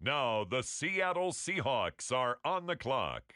Now the Seattle Seahawks are on the clock.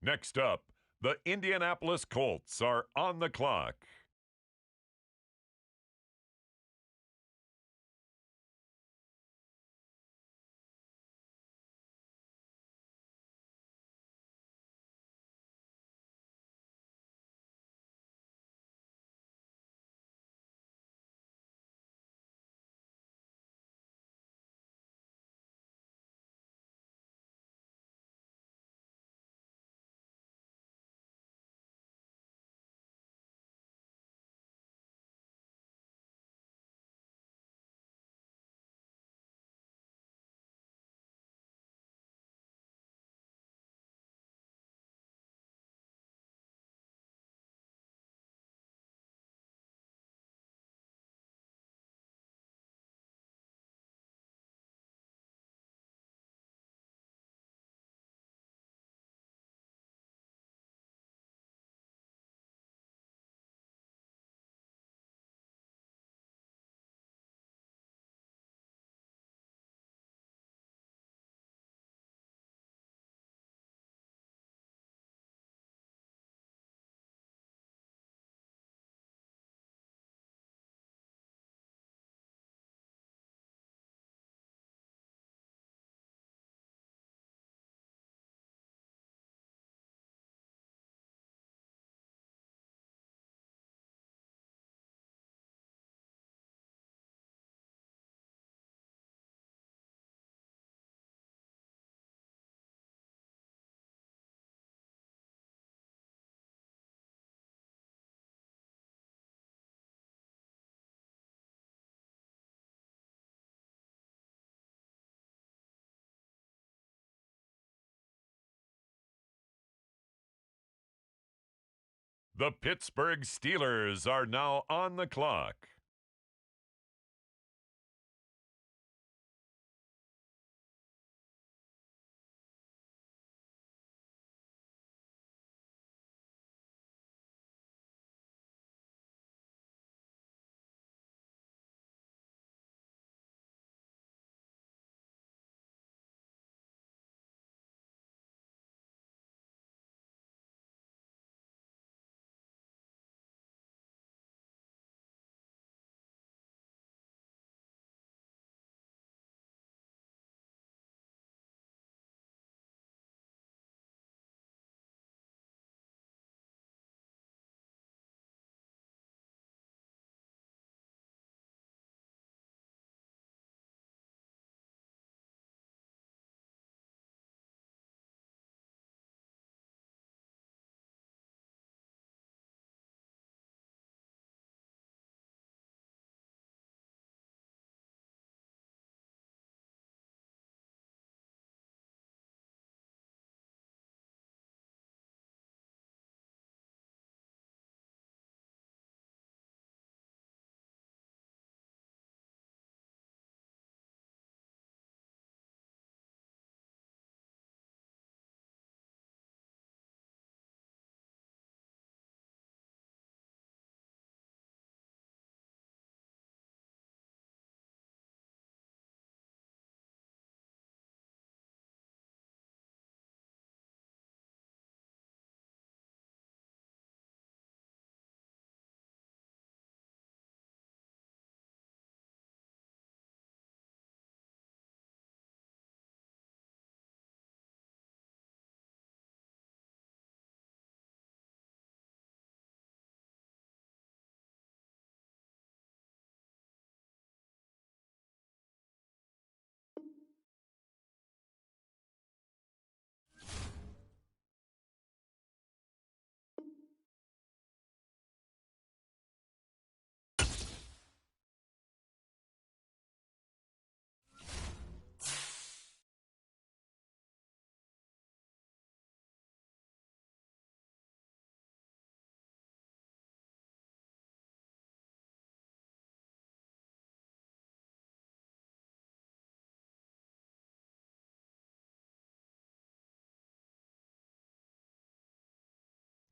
Next up, the Indianapolis Colts are on the clock. The Pittsburgh Steelers are now on the clock.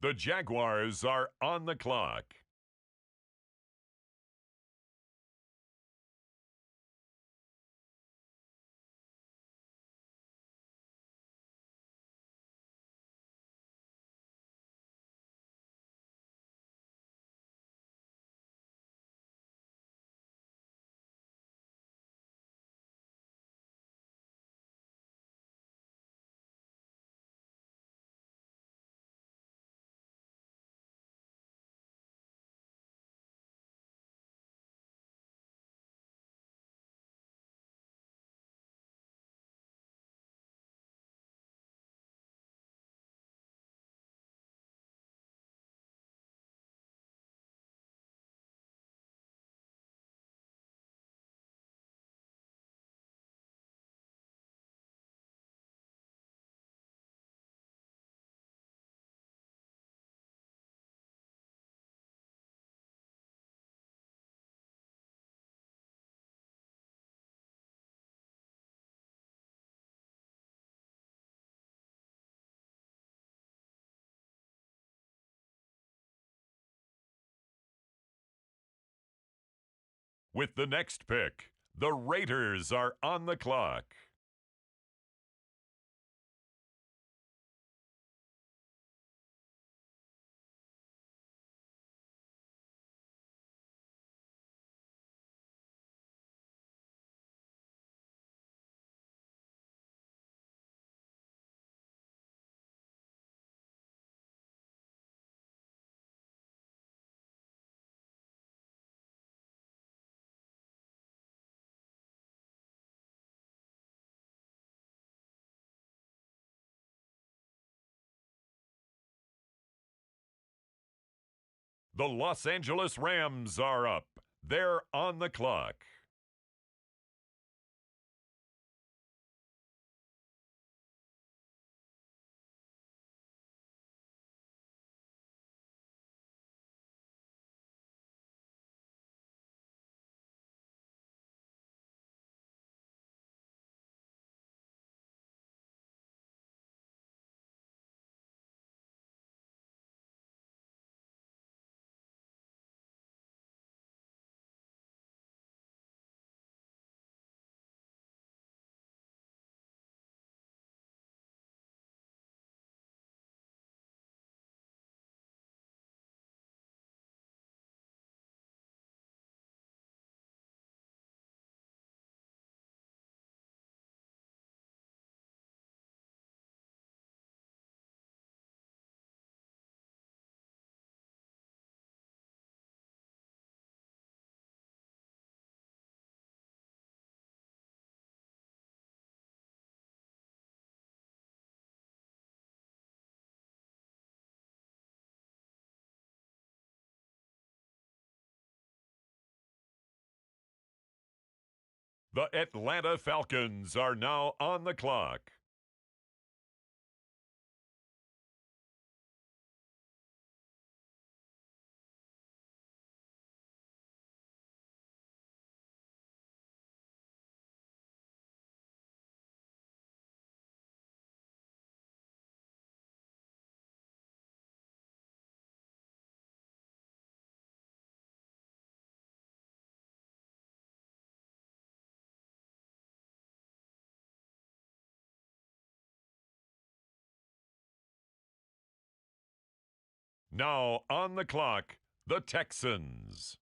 The Jaguars are on the clock. With the next pick, the Raiders are on the clock. The Los Angeles Rams are up. They're on the clock. The Atlanta Falcons are now on the clock. Now on the clock, the Texans.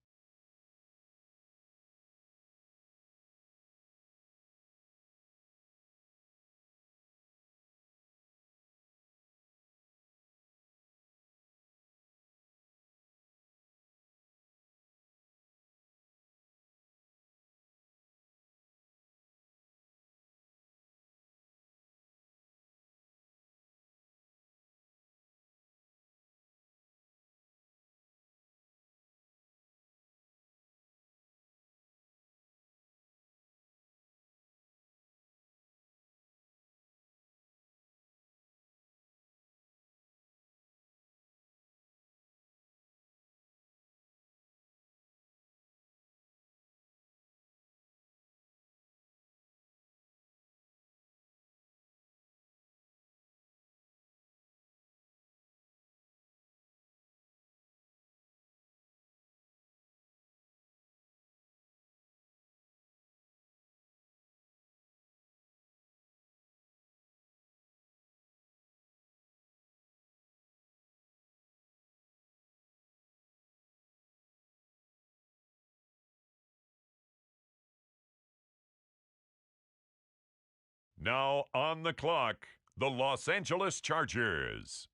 Now on the clock, the Los Angeles Chargers.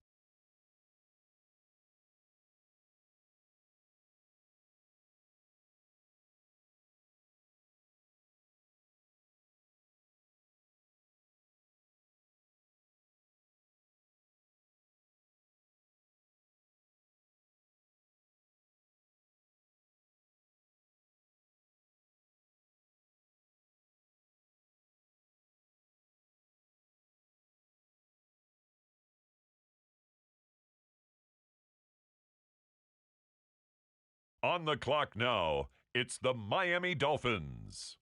On the clock now, it's the Miami Dolphins.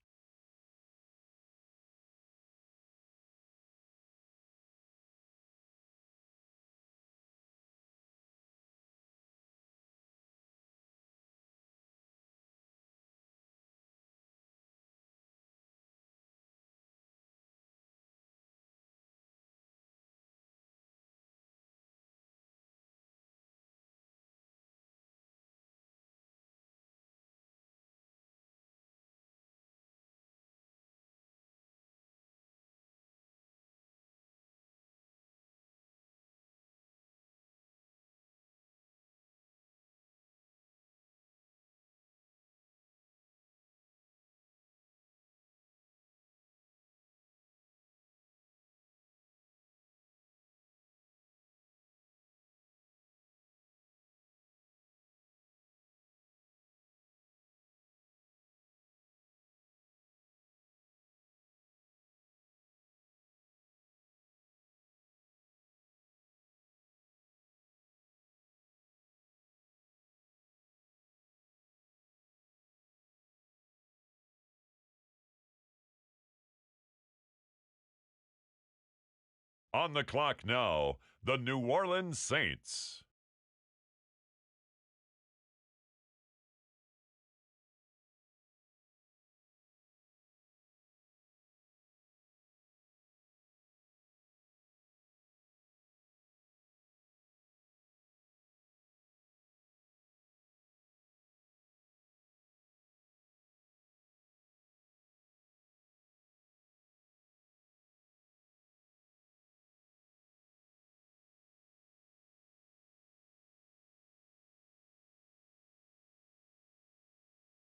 On the clock now, the New Orleans Saints.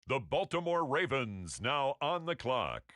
The Baltimore Ravens now on the clock.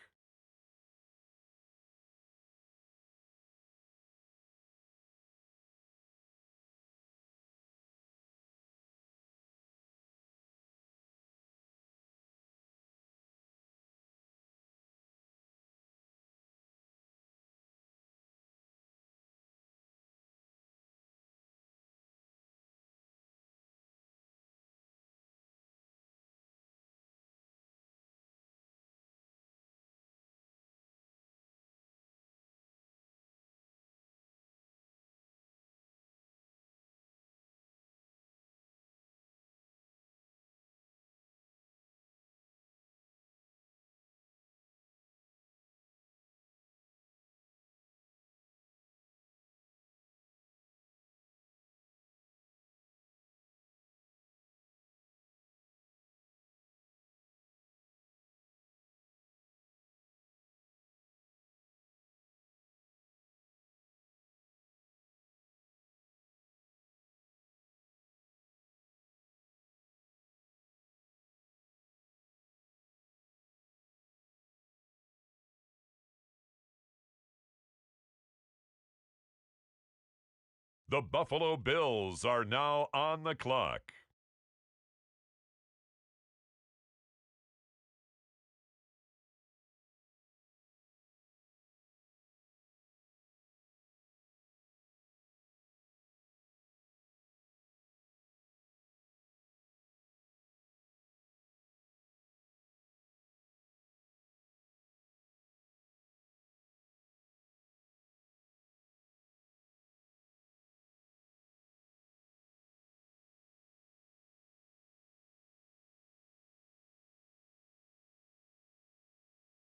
The Buffalo Bills are now on the clock.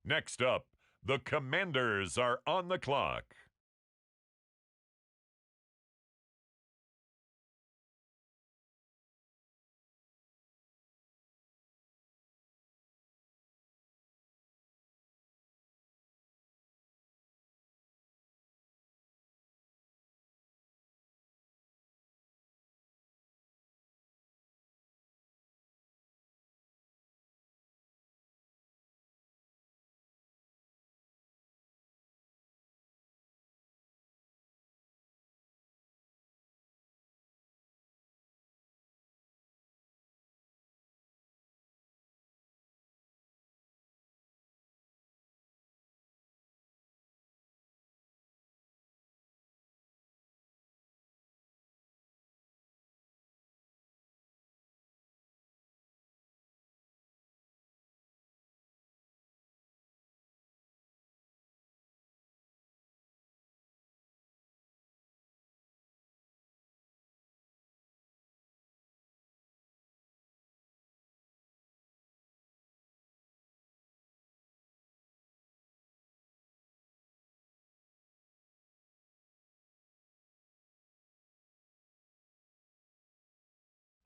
Next up, the Commanders are on the clock.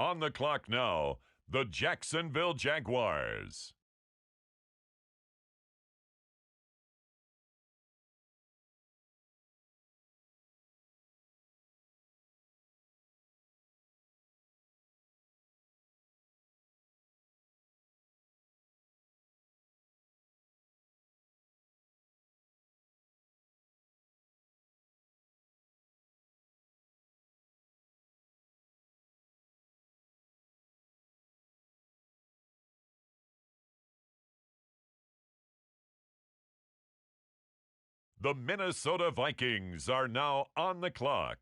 On the clock now, the Jacksonville Jaguars. The Minnesota Vikings are now on the clock.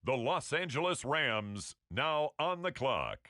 The Los Angeles Rams now on the clock.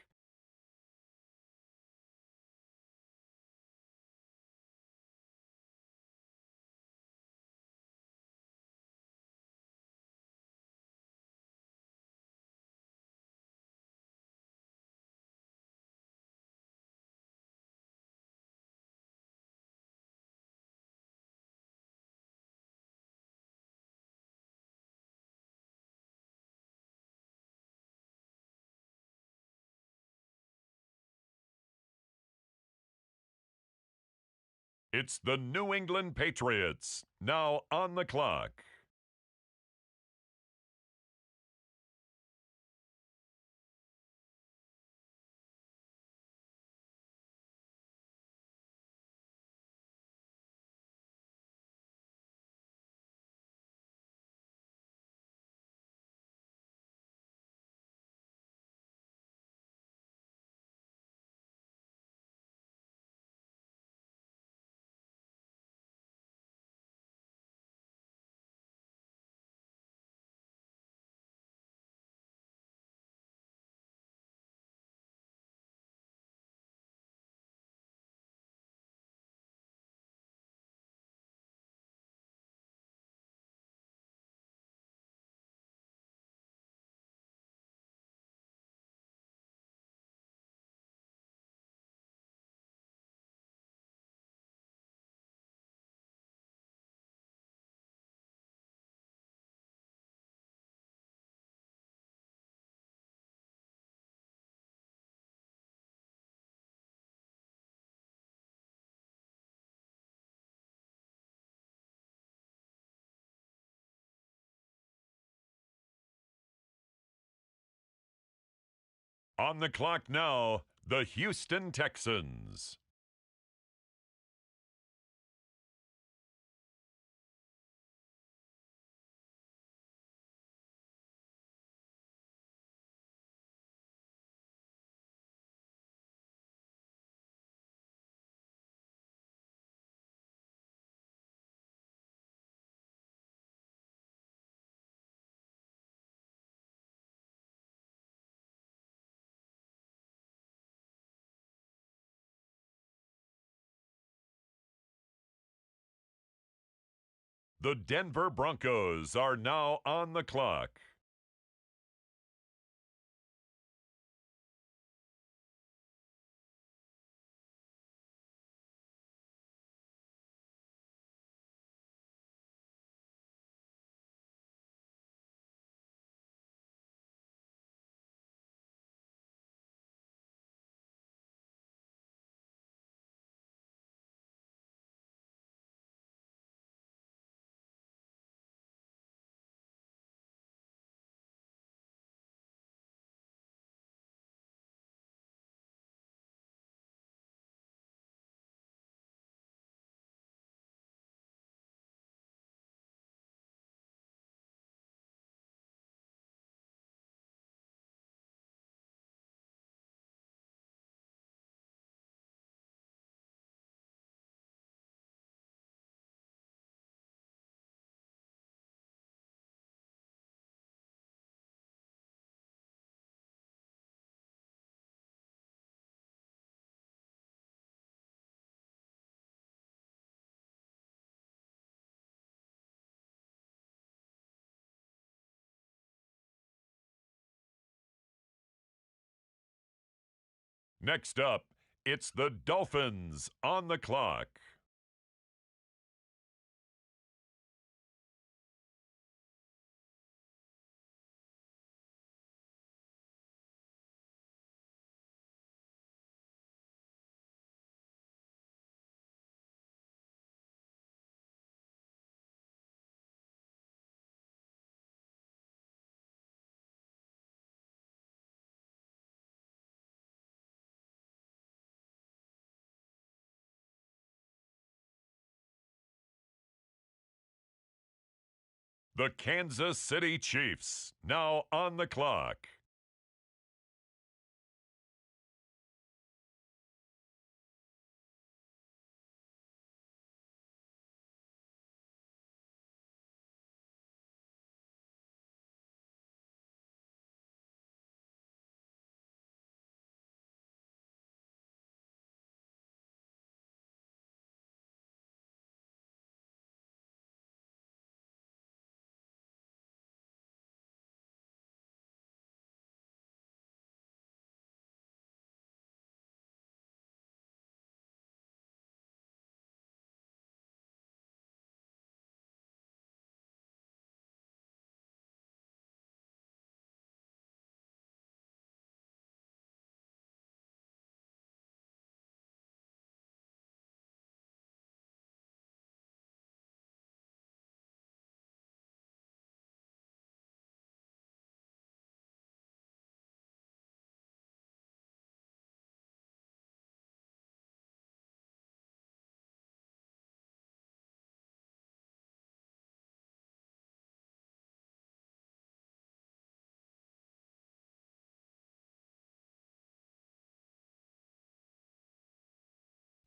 It's the New England Patriots now on the clock. On the clock now, the Houston Texans. The Denver Broncos are now on the clock. Next up, it's the Dolphins on the clock. The Kansas City Chiefs, now on the clock.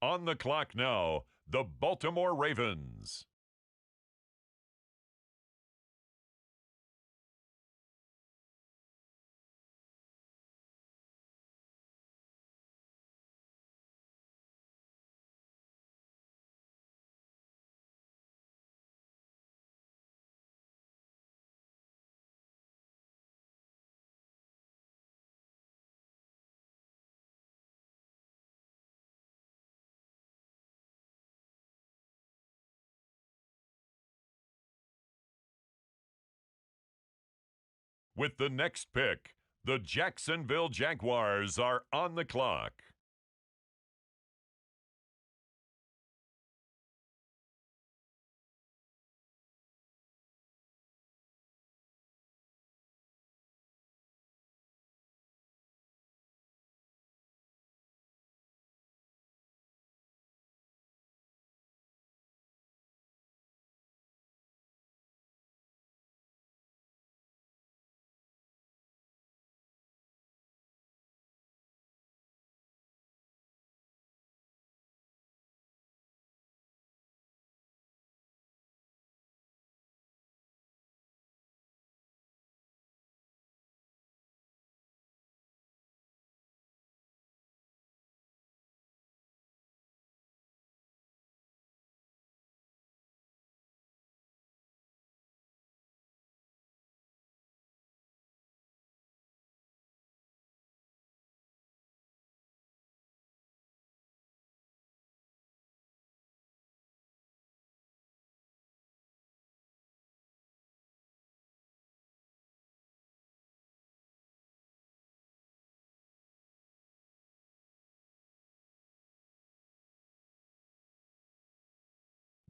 On the clock now, the Baltimore Ravens. With the next pick, the Jacksonville Jaguars are on the clock.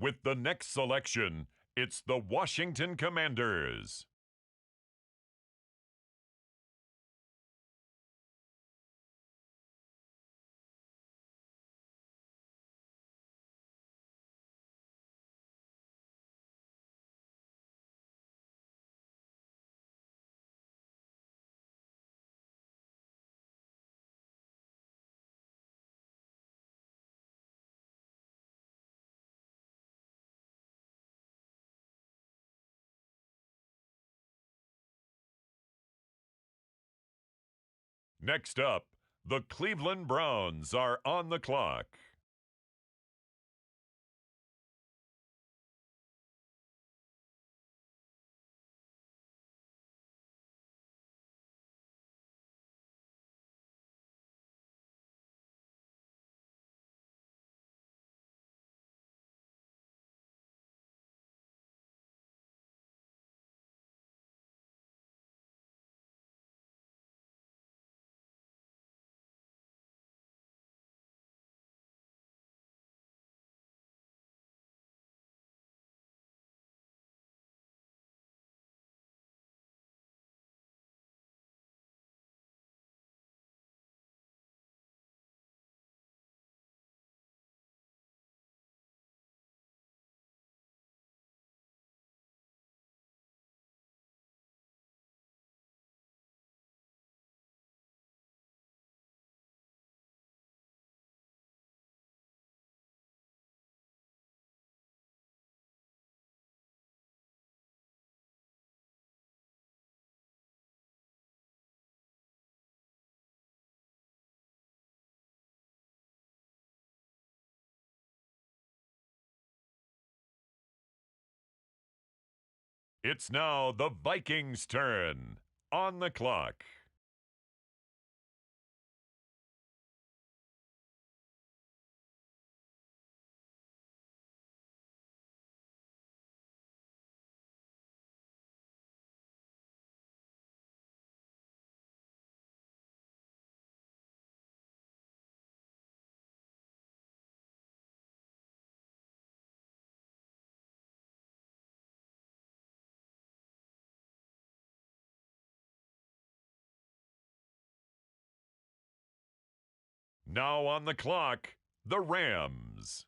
With the next selection, it's the Washington Commanders. Next up, the Cleveland Browns are on the clock. It's now the Vikings' turn. On the clock. Now on the clock, the Rams.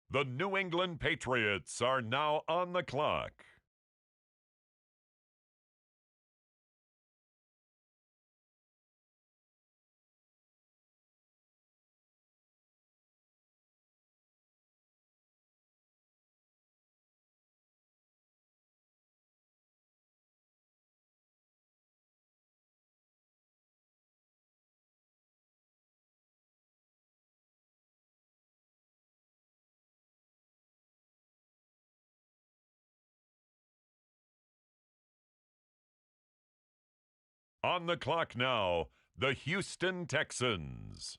The New England Patriots are now on the clock. On the clock now, the Houston Texans.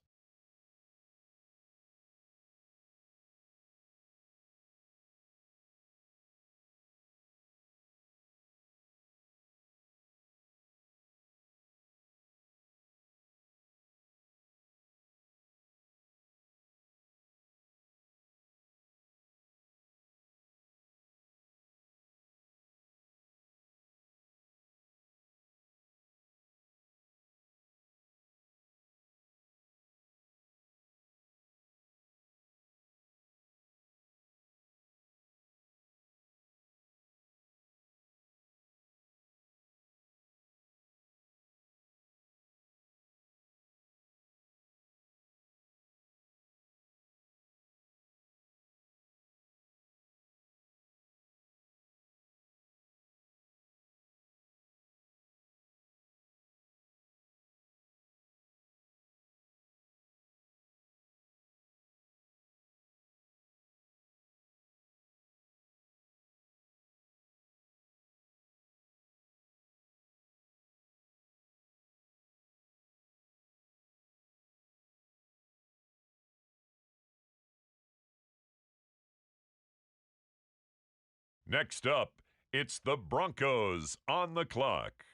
Next up, it's the Broncos on the clock.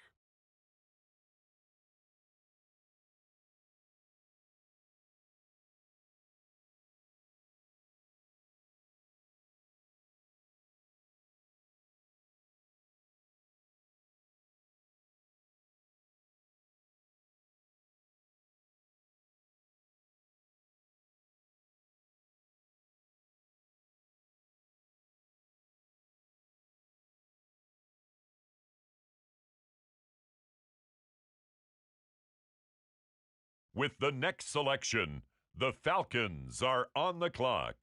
With the next selection, the Falcons are on the clock.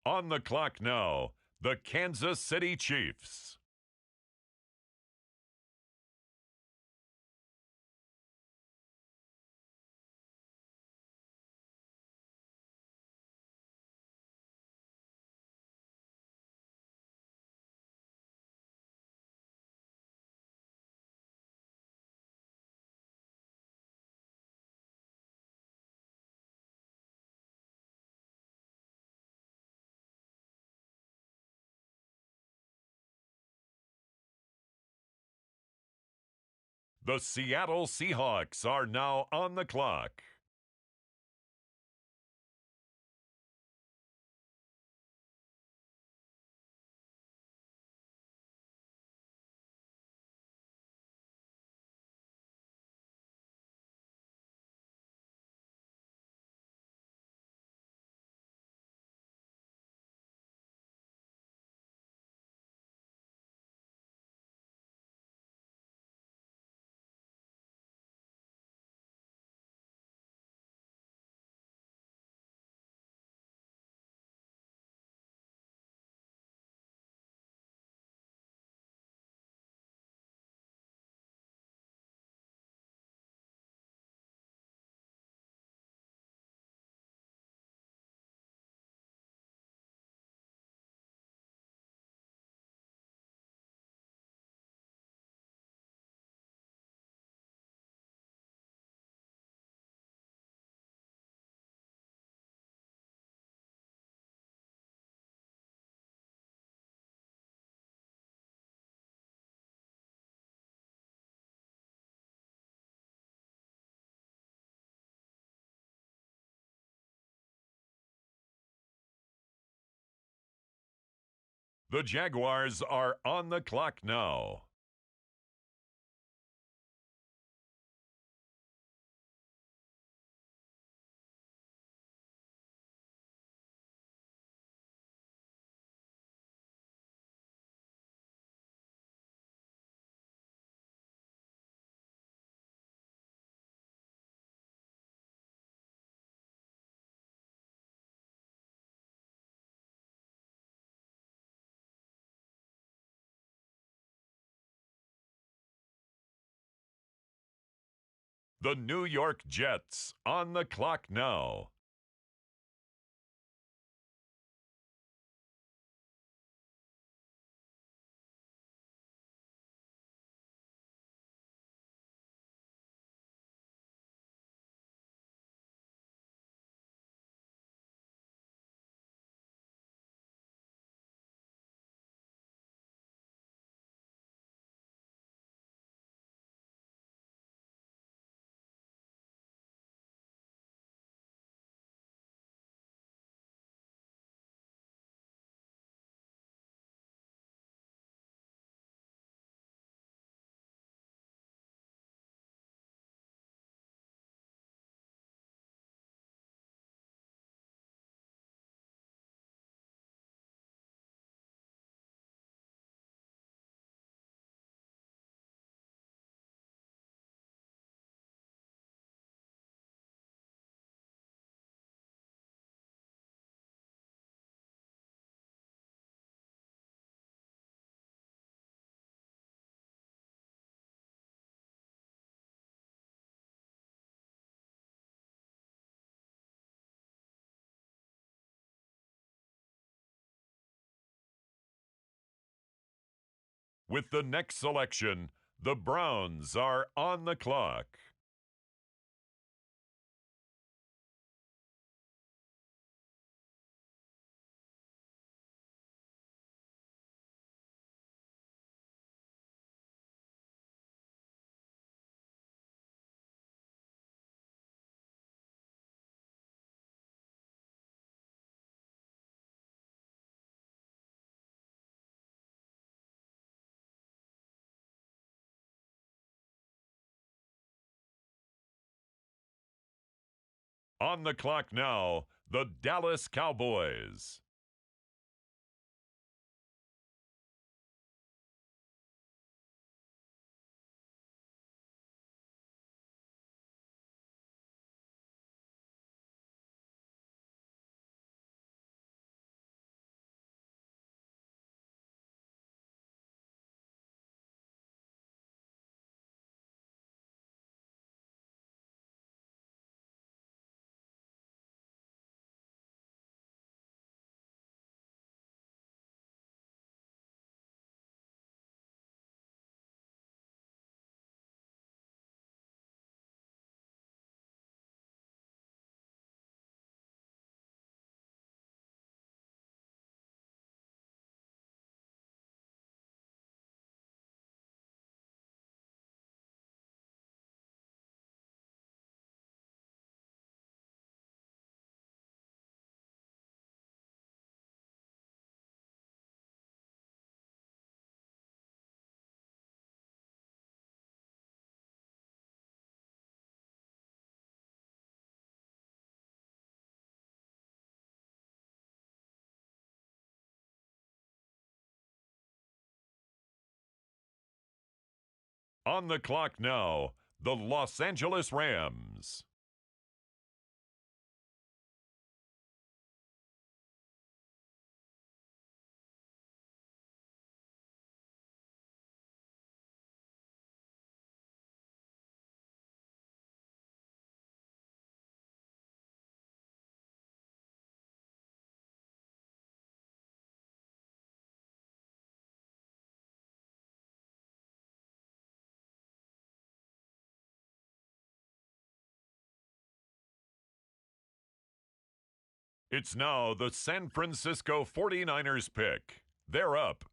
On the clock now, the Kansas City Chiefs. The Seattle Seahawks are now on the clock. The Jaguars are on the clock now. The New York Jets on the clock now. With the next selection, the Browns are on the clock. On the clock now, the Dallas Cowboys. On the clock now, the Los Angeles Rams. It's now the San Francisco 49ers pick. They're up.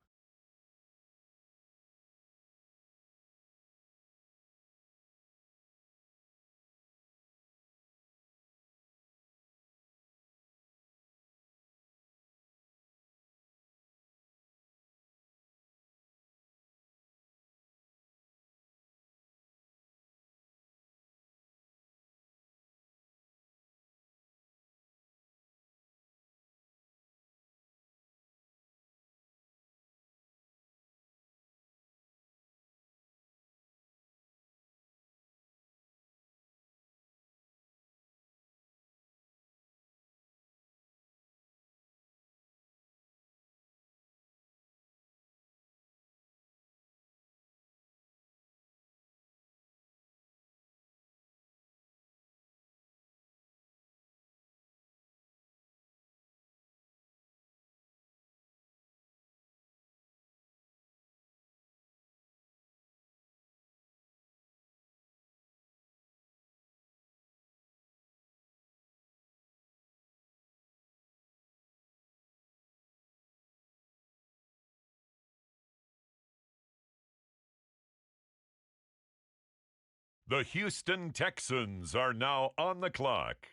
The Houston Texans are now on the clock.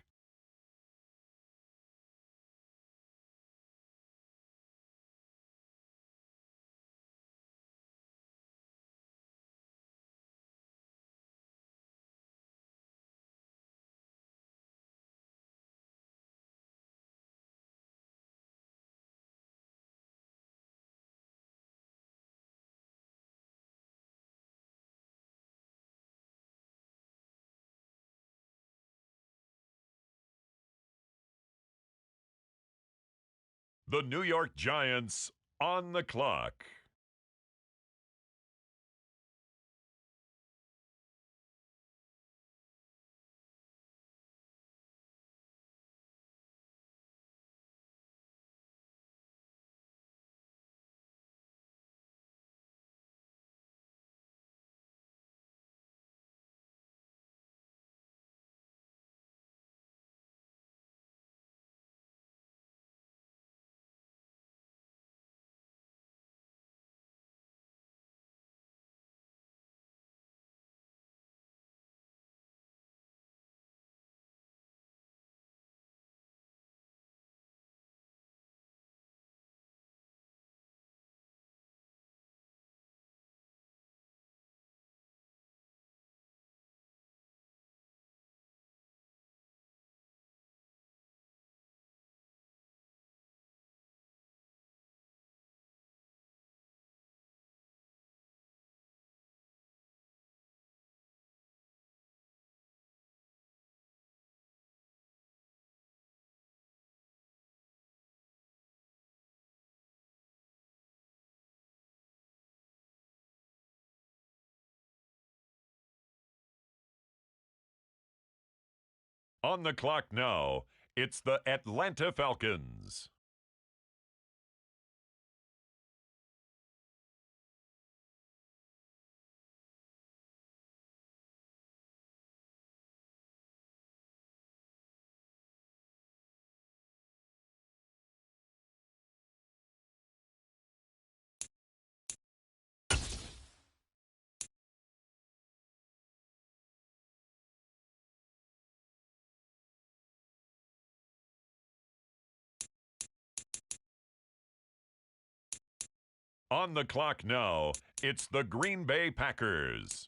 The New York Giants on the clock. On the clock now, it's the Atlanta Falcons. On the clock now, it's the Green Bay Packers.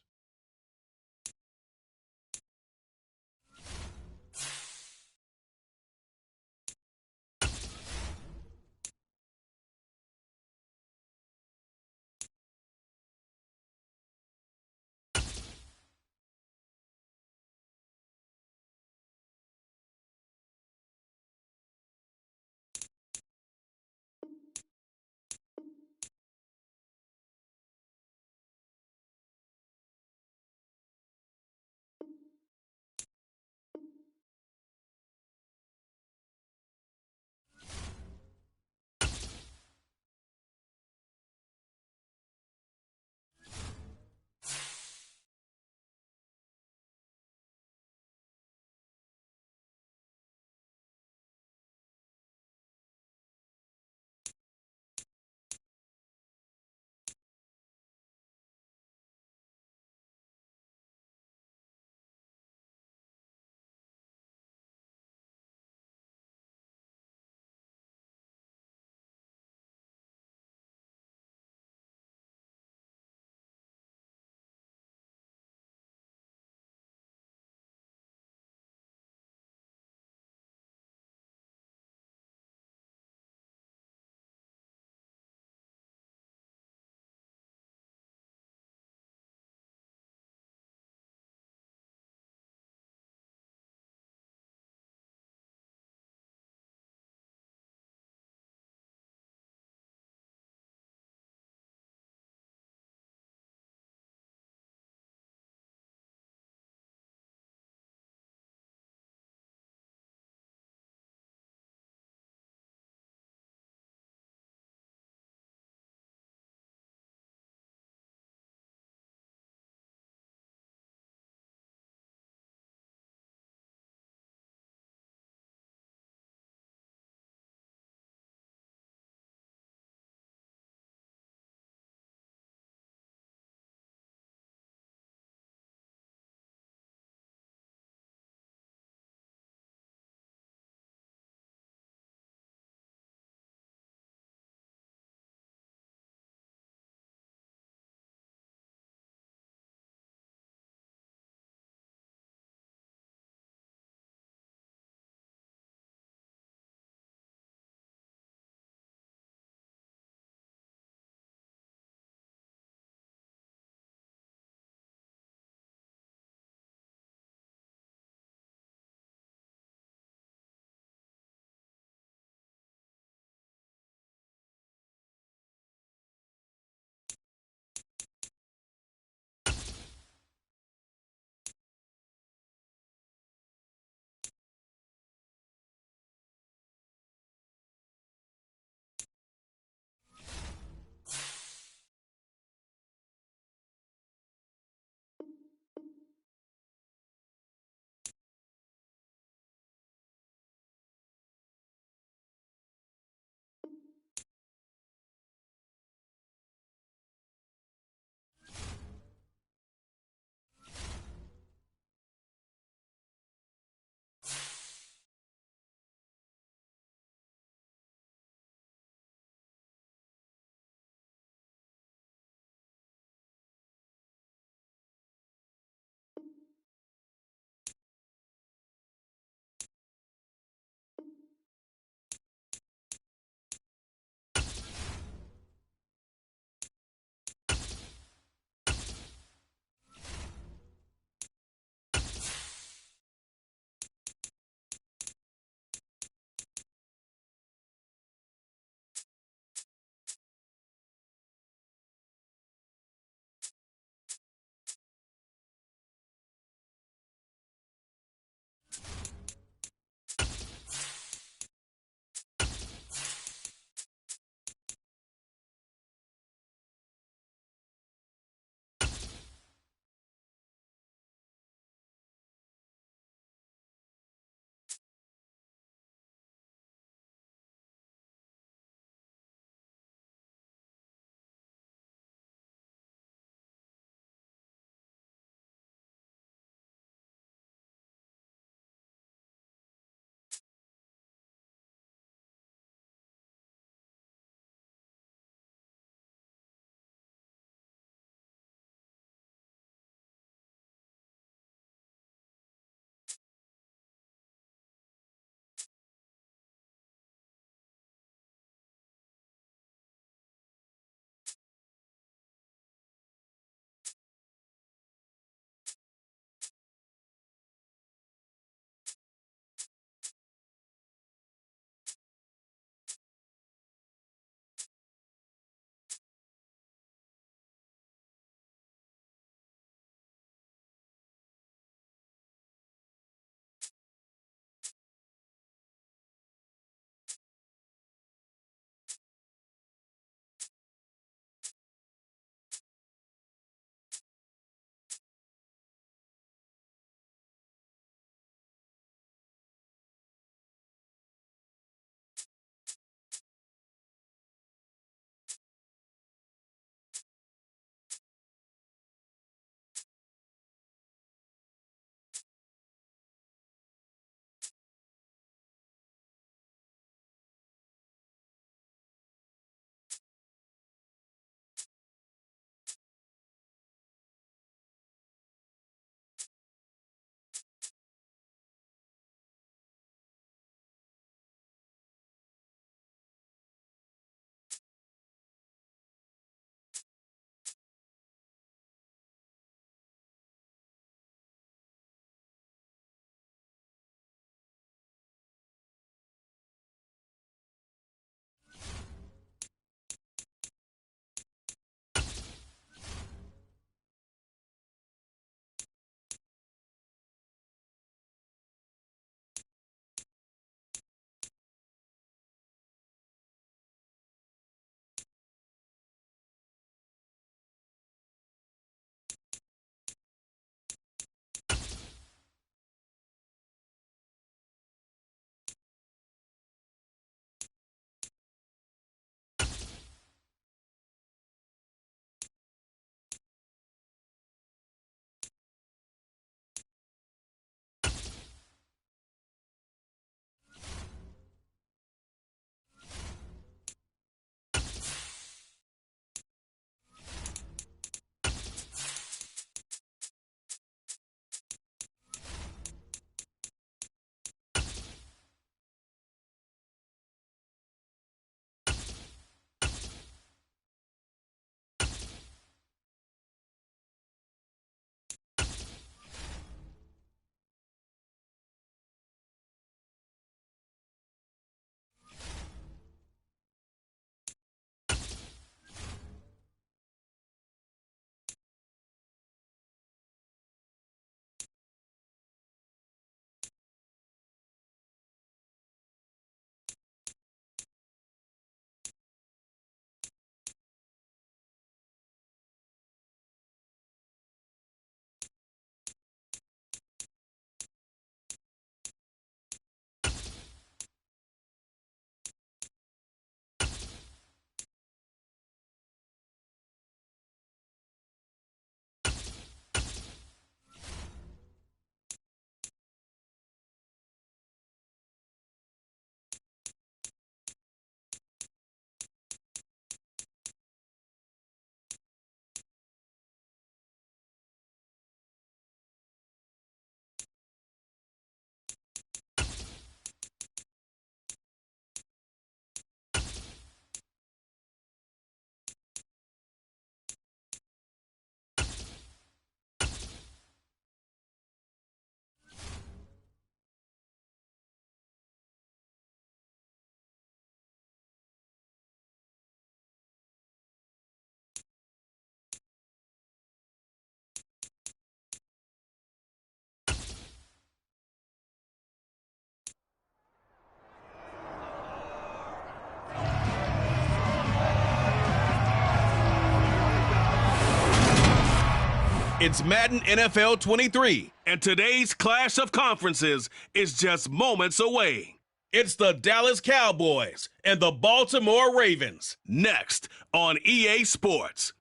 It's Madden NFL 23, and today's clash of conferences is just moments away. It's the Dallas Cowboys and the Baltimore Ravens, next on EA Sports.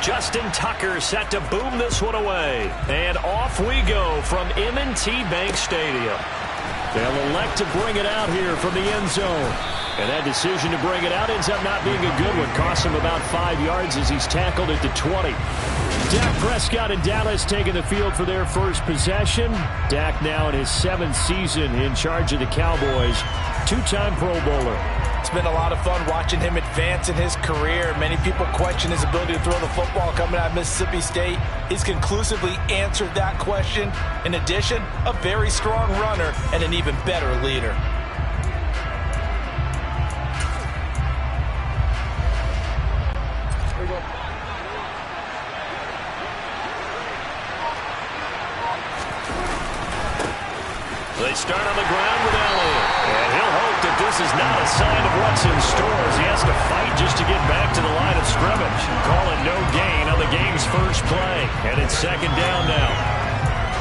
Justin Tucker set to boom this one away. And off we go from M&T Bank Stadium. They'll elect to bring it out here from the end zone. And that decision to bring it out ends up not being a good one. Costs him about 5 yards as he's tackled at the 20. Dak Prescott and Dallas taking the field for their first possession. Dak now in his 7th season in charge of the Cowboys. Two-time Pro Bowler. It's been a lot of fun watching him advance in his career. Many people question his ability to throw the football coming out of Mississippi State. He's conclusively answered that question. In addition, a very strong runner and an even better leader. Here we go. They start on the ground with Elliott. And he'll hope that this is not a sign of what's in store as he has to fight just to get back to the line of scrimmage. Call it no gain on the game's first play. And it's second down now.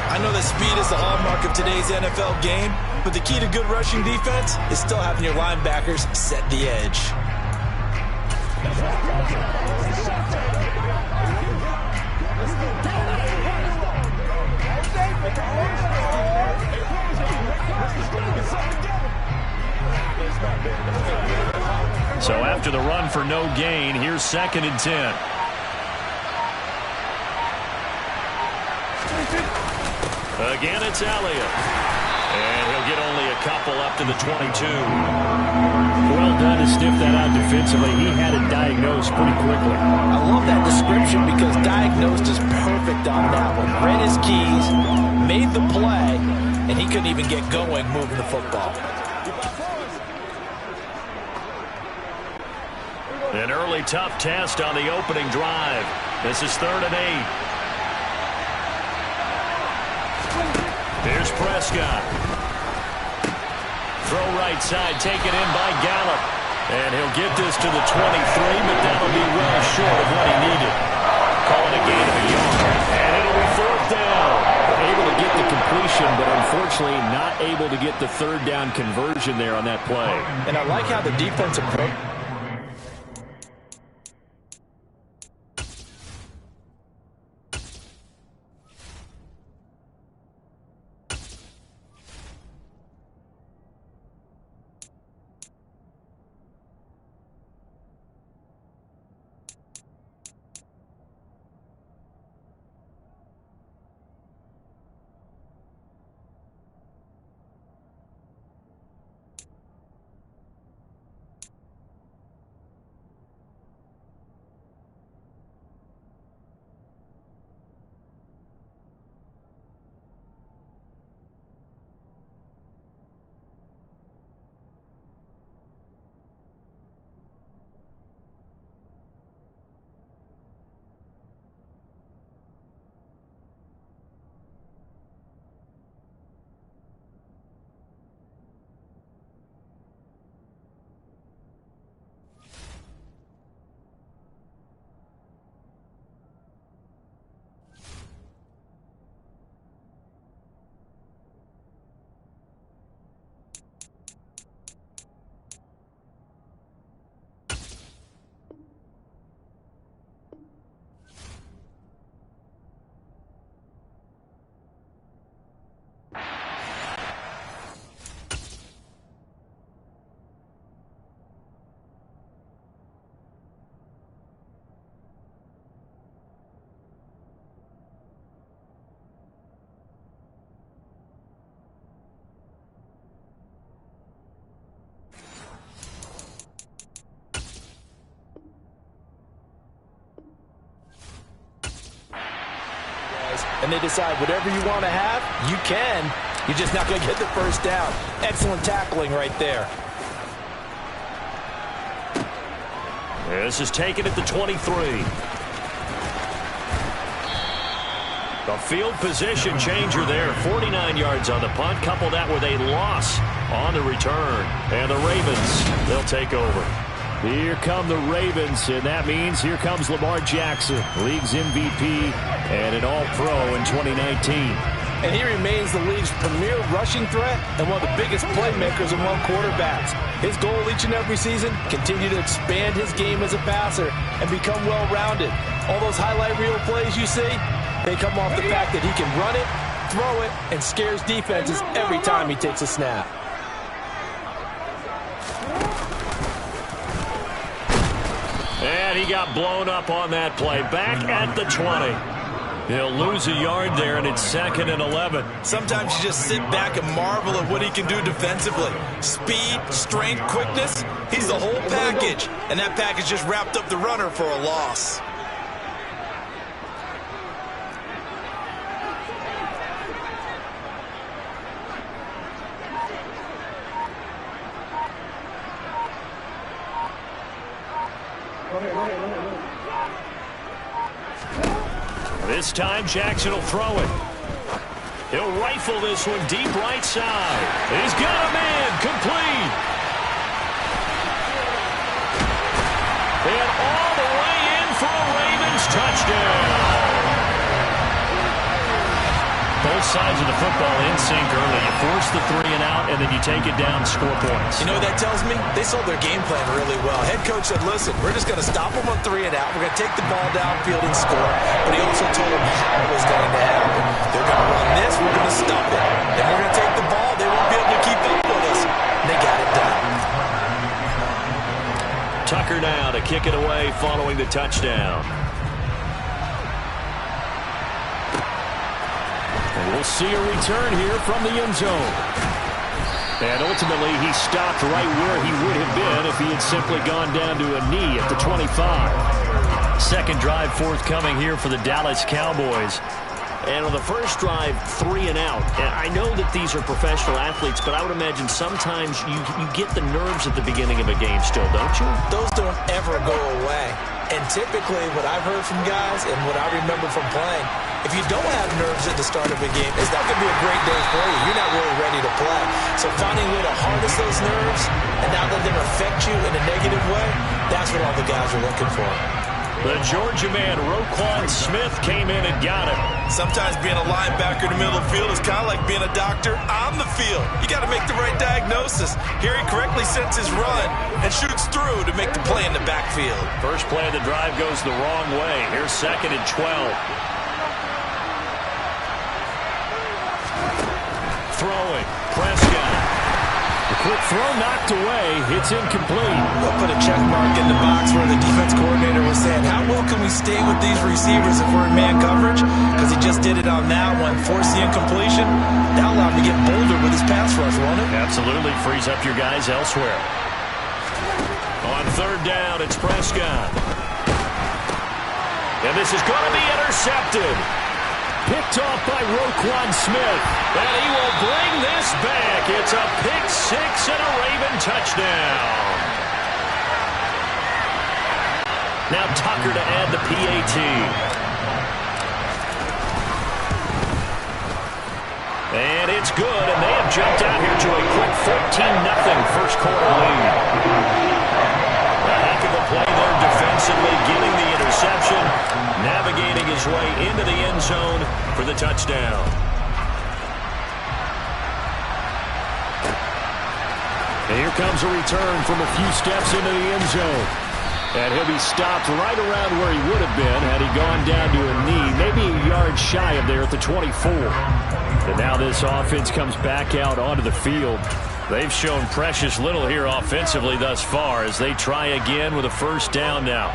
I know that speed is the hallmark of today's NFL game, but the key to good rushing defense is still having your linebackers set the edge. So after the run for no gain, here's 2nd and 10. Again, it's Elliott. And he'll get only a couple up to the 22. Well done to sniff that out defensively. He had it diagnosed pretty quickly. I love that description because diagnosed is perfect on that one. Read his keys, made the play, and he couldn't even get going moving the football. An early tough test on the opening drive. This is 3rd and 8. Here's Prescott. Throw right side, taken in by Gallup. And he'll get this to the 23, but that'll be well short of what he needed. Calling a gain of a yard. And it'll be 4th down. Able to get the completion, but unfortunately not able to get the 3rd down conversion there on that play. And I like how the defense approached. And they decide whatever you want to have, you can. You're just not going to get the first down. Excellent tackling right there. This is taken at the 23. A field position changer there. 49 yards on the punt. Couple that with a loss on the return. And the Ravens, they'll take over. Here come the Ravens, and that means here comes Lamar Jackson, league's MVP and an All-Pro in 2019. And he remains the league's premier rushing threat and one of the biggest playmakers among quarterbacks. His goal each and every season, continue to expand his game as a passer and become well-rounded. All those highlight reel plays you see, they come off the fact that he can run it, throw it, and scares defenses every time he takes a snap. And he got blown up on that play. Back at the 20. He'll lose a yard there, and it's 2nd and 11. Sometimes you just sit back and marvel at what he can do defensively. Speed, strength, quickness, he's the whole package. And that package just wrapped up the runner for a loss. This time, Jackson will throw it. He'll rifle this one deep right side. He's got a man, complete. And all the way in for a Ravens touchdown. Both sides of the football in sync early. You force the 3 and out, and then you take it down, score points. You know what that tells me? They sold their game plan really well. Head coach said, listen, we're just going to stop them on 3 and out. We're going to take the ball downfield and score. But he also told them how it was going to happen. They're going to run this. We're going to stop it. Then we're going to take the ball. They won't be able to keep up with us. And they got it done. Tucker now to kick it away following the touchdown. We'll see a return here from the end zone. And ultimately, he stopped right where he would have been if he had simply gone down to a knee at the 25. Second drive forthcoming here for the Dallas Cowboys. And on the first drive, 3 and out. And I know that these are professional athletes, but I would imagine sometimes you get the nerves at the beginning of a game still, don't you? Those don't ever go away. And typically, what I've heard from guys and what I remember from playing, if you don't have nerves at the start of a game, it's not going to be a great day for you. You're not really ready to play. So finding a way to harness those nerves and not let them affect you in a negative way, that's what all the guys are looking for. The Georgia man, Roquan Smith, came in and got him. Sometimes being a linebacker in the middle of the field is kind of like being a doctor on the field. You got to make the right diagnosis. Here he correctly sets his run and shoots through to make the play in the backfield. First play of the drive goes the wrong way. Here's 2nd and 12. Throwing, Prescott. The quick throw knocked away. It's incomplete. We'll put a check mark in the box where the defense coordinator was saying, how well can we stay with these receivers if we're in man coverage? Because he just did it on that one. Force the incompletion. That allowed him to get bolder with his pass rush, won't it? Absolutely. Frees up your guys elsewhere. On 3rd down, it's Prescott. And this is going to be intercepted. Picked off by Roquan Smith. And he will bring this back. It's a pick 6 and a Raven touchdown. Now Tucker to add the PAT. And it's good, and they have jumped out here to a quick 14-0 first quarter lead. A heck of a play there defensively, getting the interception, navigating his way into the end zone for the touchdown. And here comes a return from a few steps into the end zone. And he'll be stopped right around where he would have been had he gone down to a knee, maybe a yard shy of there at the 24. And now this offense comes back out onto the field. They've shown precious little here offensively thus far as they try again with a first down now.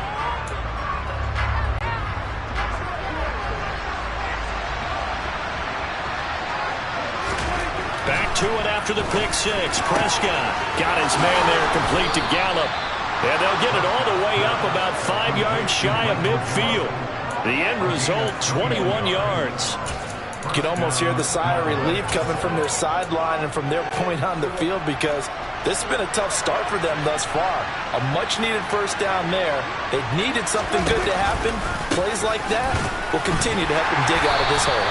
Back to it after the pick 6. Prescott got his man there complete to Gallup. And they'll get it all the way up about 5 yards shy of midfield. The end result, 21 yards. You can almost hear the sigh of relief coming from their sideline and from their point on the field, because this has been a tough start for them thus far. A much-needed first down there. They needed something good to happen. Plays like that will continue to help them dig out of this hole.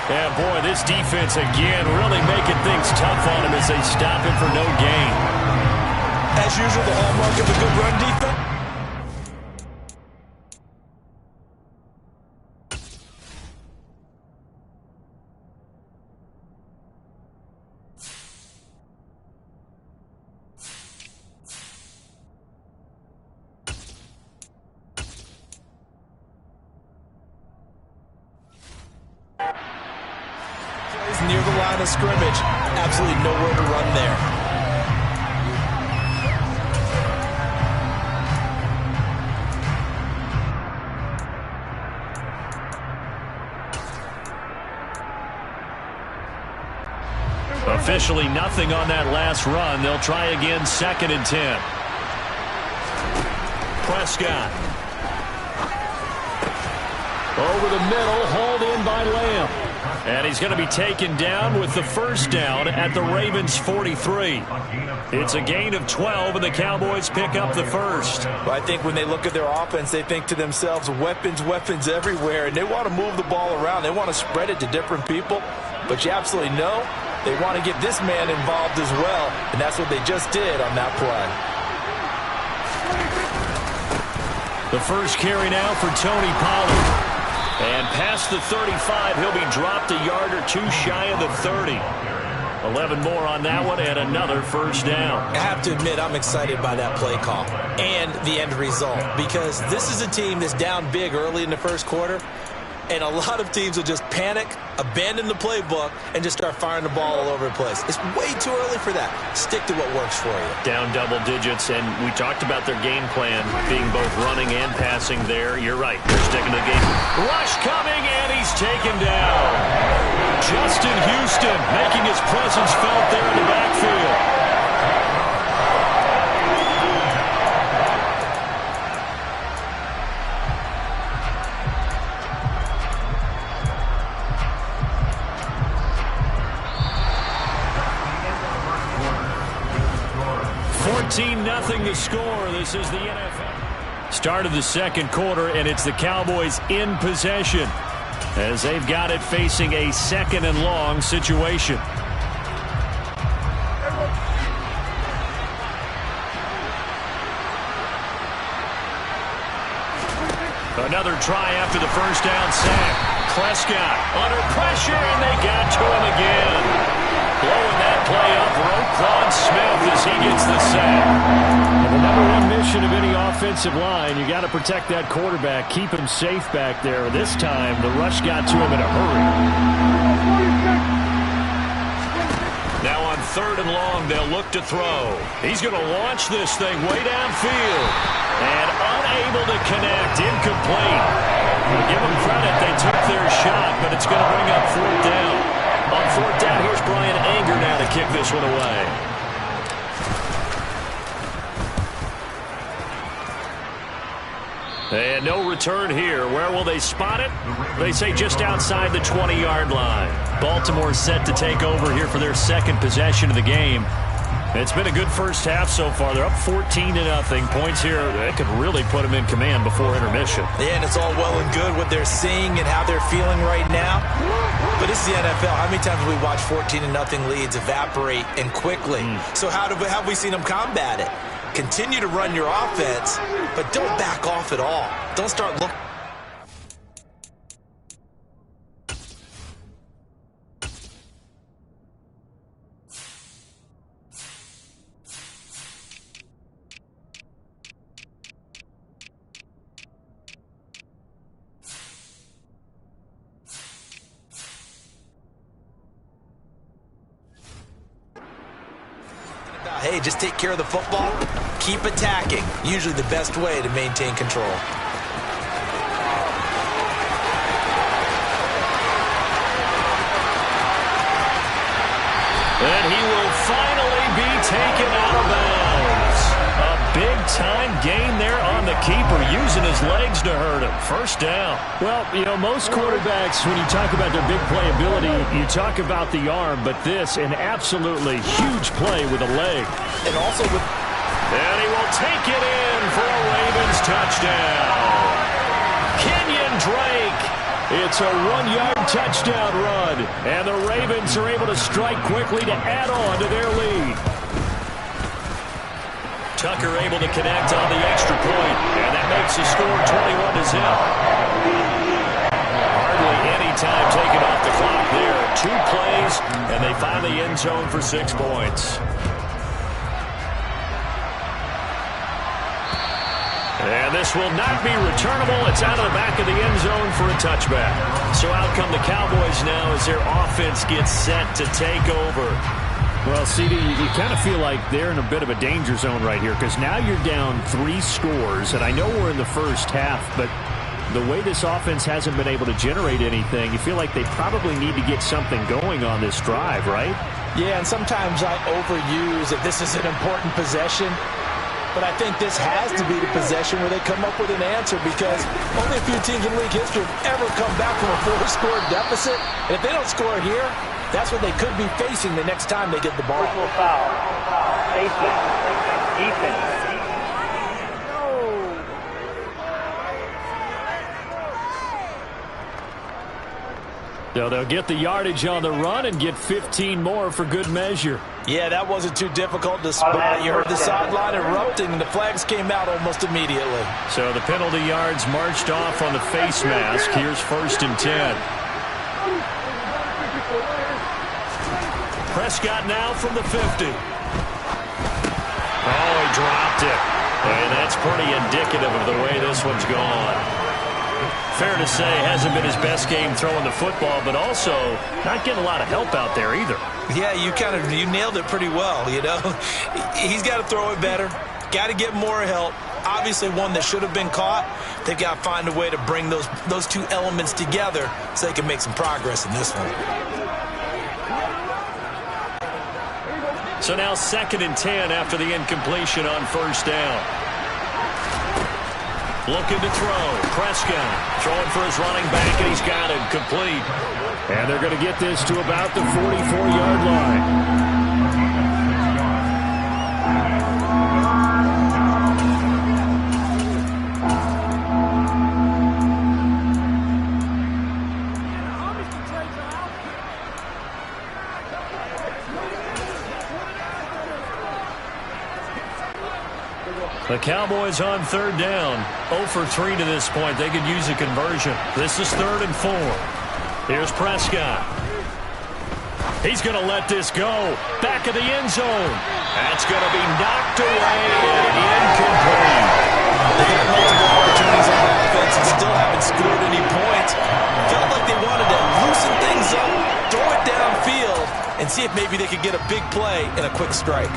Yeah, boy, this defense again really making things tough on him as they stop him for no gain. As usual, the hallmark of a good run defense. Near the line of scrimmage. Absolutely nowhere to run there. Officially nothing on that last run. They'll try again, 2nd and 10. Prescott. Over the middle, hauled in by Lamb. And he's going to be taken down with the first down at the Ravens' 43. It's a gain of 12, and the Cowboys pick up the first. Well, I think when they look at their offense, they think to themselves, weapons, weapons everywhere, and they want to move the ball around. They want to spread it to different people, but you absolutely know they want to get this man involved as well, and that's what they just did on that play. The first carry now for Tony Pollard. And past the 35, he'll be dropped a yard or two shy of the 30. 11 more on that one and another first down. I have to admit, I'm excited by that play call and the end result, because this is a team that's down big early in the first quarter, and a lot of teams will just panic, abandon the playbook, and just start firing the ball all over the place. It's way too early for that. Stick to what works for you. Down double digits, and we talked about their game plan being both running and passing there. You're right. They're sticking to the game. Rush coming, and he's taken down. Justin Houston making his presence felt there in the backfield. 14-0 the score. This is the NFL. Start of the second quarter, and it's the Cowboys in possession as they've got it facing a 2nd and long situation. Another try after the first down sack. Prescott under pressure, and they got to him again. Blowing that play up, Roquan Smith as he gets the sack. And the number one mission of any offensive line, you got to protect that quarterback, keep him safe back there. This time, the rush got to him in a hurry. Now on 3rd and long, they'll look to throw. He's going to launch this thing way downfield. And unable to connect, incomplete. Give them credit, they took their shot, but it's going to bring up 4th down. On 4th down, here's Brian Anger now to kick this one away. And no return here. Where will they spot it? They say just outside the 20-yard line. Baltimore set to take over here for their 2nd possession of the game. It's been a good first half so far. They're up 14-0. Points here that could really put them in command before intermission. Yeah, and it's all well and good what they're seeing and how they're feeling right now. But this is the NFL. How many times have we watched 14-0 leads evaporate and quickly? So how have we seen them combat it? Continue to run your offense, but don't back off at all. Don't start looking. Hey, just take care of the football, keep attacking. Usually the best way to maintain control. And he will finally be taken out of bounds. A big big-time gain there on the keeper, using his legs to hurt him. First down. Well, you know, most quarterbacks, when you talk about their big playability, you talk about the arm, but this, an absolutely huge play with a leg. And also with... And he will take it in for a Ravens touchdown. Kenyon Drake. It's a 1-yard touchdown run, and the Ravens are able to strike quickly to add on to their lead. Tucker able to connect on the extra point, and that makes the score 21-0. Hardly any time taken off the clock there. 2 plays, and they find the end zone for 6 points. And this will not be returnable. It's out of the back of the end zone for a touchback. So out come the Cowboys now as their offense gets set to take over. Well, CD, you kind of feel like they're in a bit of a danger zone right here because now you're down 3 scores, and I know we're in the first half, but the way this offense hasn't been able to generate anything, you feel like they probably need to get something going on this drive, right? Yeah, and sometimes I overuse that this is an important possession, but I think this has to be the possession where they come up with an answer because only a few teams in league history have ever come back from a 4-score deficit, and if they don't score here, that's what they could be facing the next time they get the ball. Personal foul. Safety. Defense. So they'll get the yardage on the run and get 15 more for good measure. Yeah, that wasn't too difficult to spot. You heard the sideline erupting, and the flags came out almost immediately. So the penalty yards marched off on the face mask. Here's 1st and 10. Prescott now from the 50. Oh, he dropped it. And that's pretty indicative of the way this one's gone. Fair to say, hasn't been his best game throwing the football, but also not getting a lot of help out there either. Yeah, you nailed it pretty well, you know. He's got to throw it better. Got to get more help. Obviously one that should have been caught. They've got to find a way to bring those 2 elements together so they can make some progress in this one. So now 2nd and 10 after the incompletion on 1st down. Looking to throw. Prescott throwing for his running back, and he's got him complete. And they're going to get this to about the 44-yard line. The Cowboys on 3rd down. 0 for 3 to this point. They could use a conversion. This is 3rd and 4. Here's Prescott. He's going to let this go. Back of the end zone. That's going to be knocked away and incomplete. They had multiple opportunities on offense and still haven't scored any points. Felt like they wanted to loosen things up, throw it downfield, and see if maybe they could get a big play and a quick strike.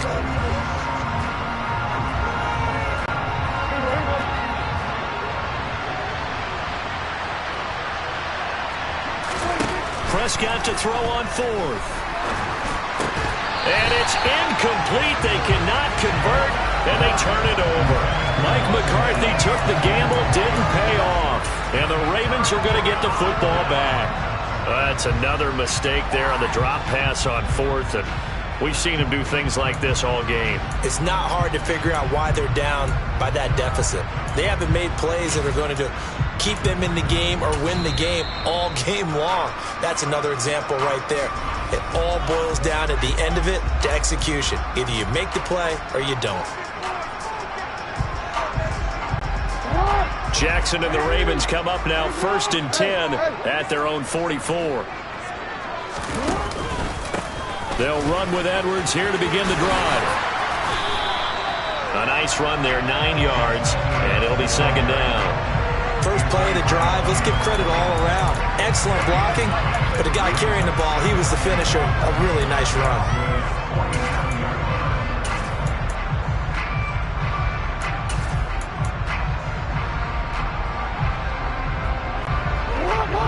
Prescott to throw on 4th. And it's incomplete. They cannot convert, and they turn it over. Mike McCarthy took the gamble, didn't pay off. And the Ravens are going to get the football back. That's another mistake there on the drop pass on 4th, and we've seen him do things like this all game. It's not hard to figure out why they're down by that deficit. They haven't made plays that are going to keep them in the game or win the game all game long. That's another example right there. It all boils down at the end of it to execution. Either you make the play or you don't. Jackson and the Ravens come up now 1st and 10 at their own 44. They'll run with Edwards here to begin the drive. A nice run there, 9 yards, and it'll be 2nd down. First play of the drive, let's give credit all around. Excellent blocking, but the guy carrying the ball, he was the finisher. A really nice run.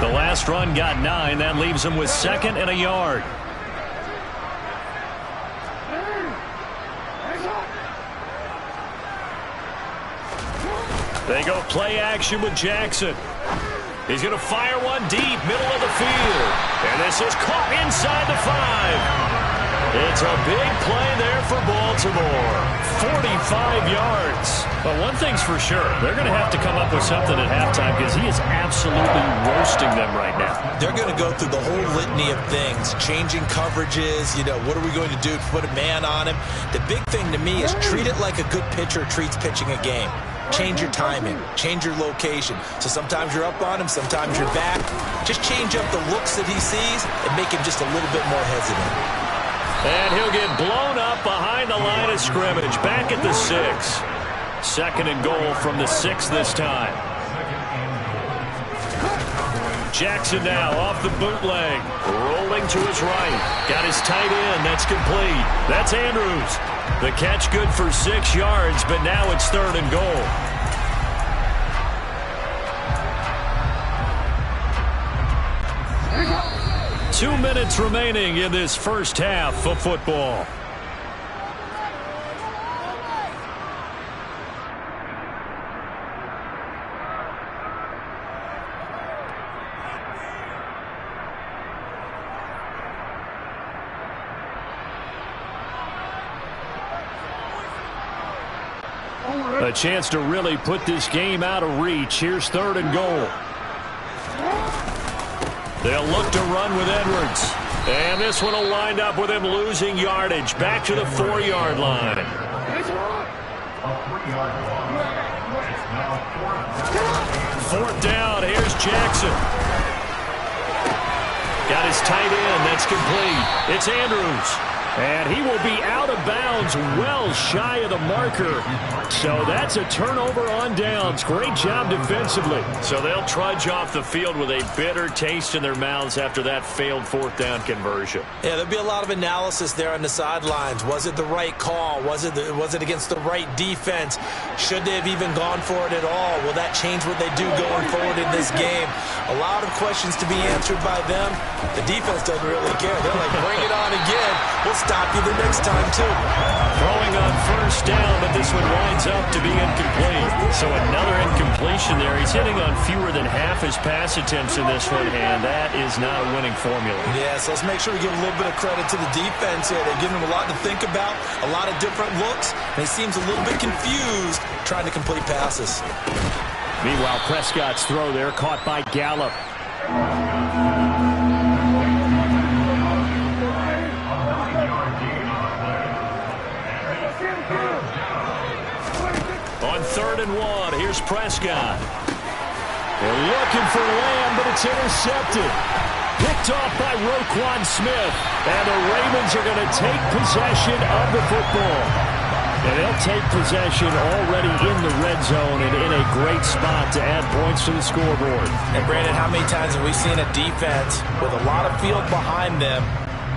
The last run got 9. That leaves him with 2nd and a yard. They go play action with Jackson. He's going to fire one deep, middle of the field. And this is caught inside the 5. It's a big play there for Baltimore. 45 yards. But one thing's for sure. They're going to have to come up with something at halftime because he is absolutely roasting them right now. They're going to go through the whole litany of things, changing coverages. What are we going to do to put a man on him? The big thing to me is treat it like a good pitcher treats pitching a game. Change your timing, change your location. So sometimes you're up on him, sometimes you're back. Just change up the looks that he sees and make him just a little bit more hesitant. And he'll get blown up behind the line of scrimmage, back at the 6. 2nd and goal from the 6 this time. Jackson now off the bootleg, rolling to his right. Got his tight end, that's complete. That's Andrews. The catch good for 6 yards, but now it's 3rd and goal. Two minutes remaining in this first half of football. A chance to really put this game out of reach. Here's 3rd and goal. They'll look to run with Edwards. And this one will wind up with him losing yardage. Back to the 4-yard line. 4th down. Here's Jackson. Got his tight end. That's complete. It's Andrews. And he will be out of bounds well shy of the marker. So that's a turnover on downs. Great job defensively. So they'll trudge off the field with a bitter taste in their mouths after that failed 4th down conversion. Yeah, there'll be a lot of analysis there on the sidelines. Was it the right call? Was it against the right defense? Should they have even gone for it at all? Will that change what they do going forward in this game? A lot of questions to be answered by them. The defense doesn't really care. They're like, bring it on again. We'll stop you the next time, too. Throwing on 1st down, but this one winds up to be incomplete. So another incompletion there. He's hitting on fewer than half his pass attempts in this one, and that is not a winning formula. Yeah, so let's make sure we give a little bit of credit to the defense here. They're giving him a lot to think about, a lot of different looks, and he seems a little bit confused trying to complete passes. Meanwhile, Prescott's throw there caught by Gallup. On 3rd and 1, here's Prescott. They're looking for Lamb, but it's intercepted. Picked off by Roquan Smith. And the Ravens are going to take possession of the football. And they'll take possession already in the red zone and in a great spot to add points to the scoreboard. And Brandon, how many times have we seen a defense with a lot of field behind them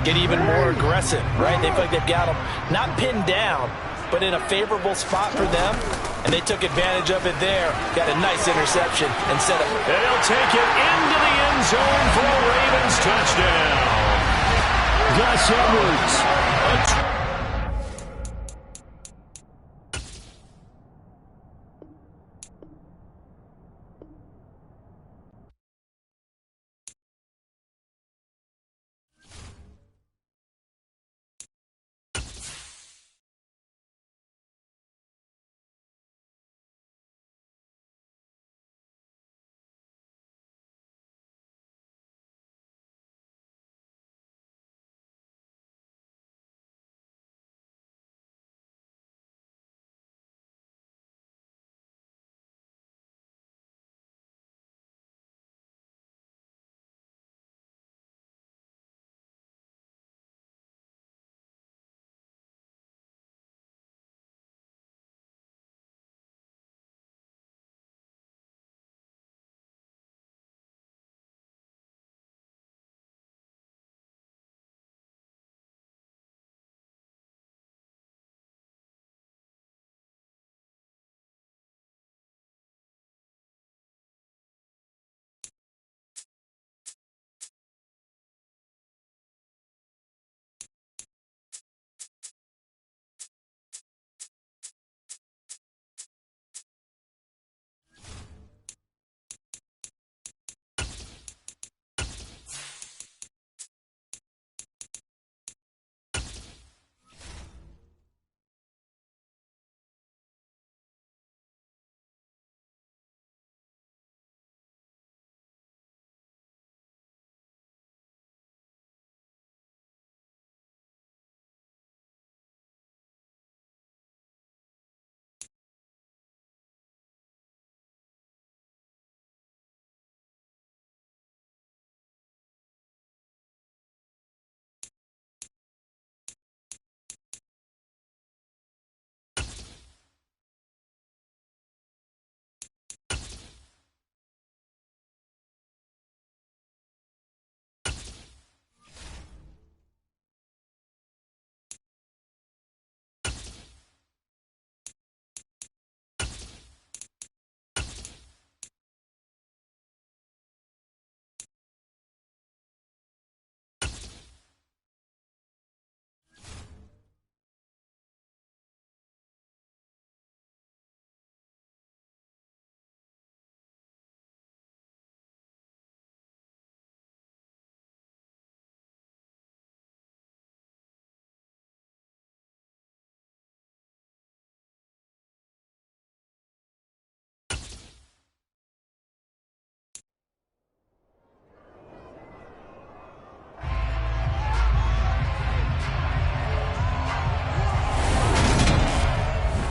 get even more aggressive, right? They feel like they've got them not pinned down, but in a favorable spot for them, and they took advantage of it there. Got a nice interception and set up. And they'll take it into the end zone for a Ravens touchdown. Gus Edwards.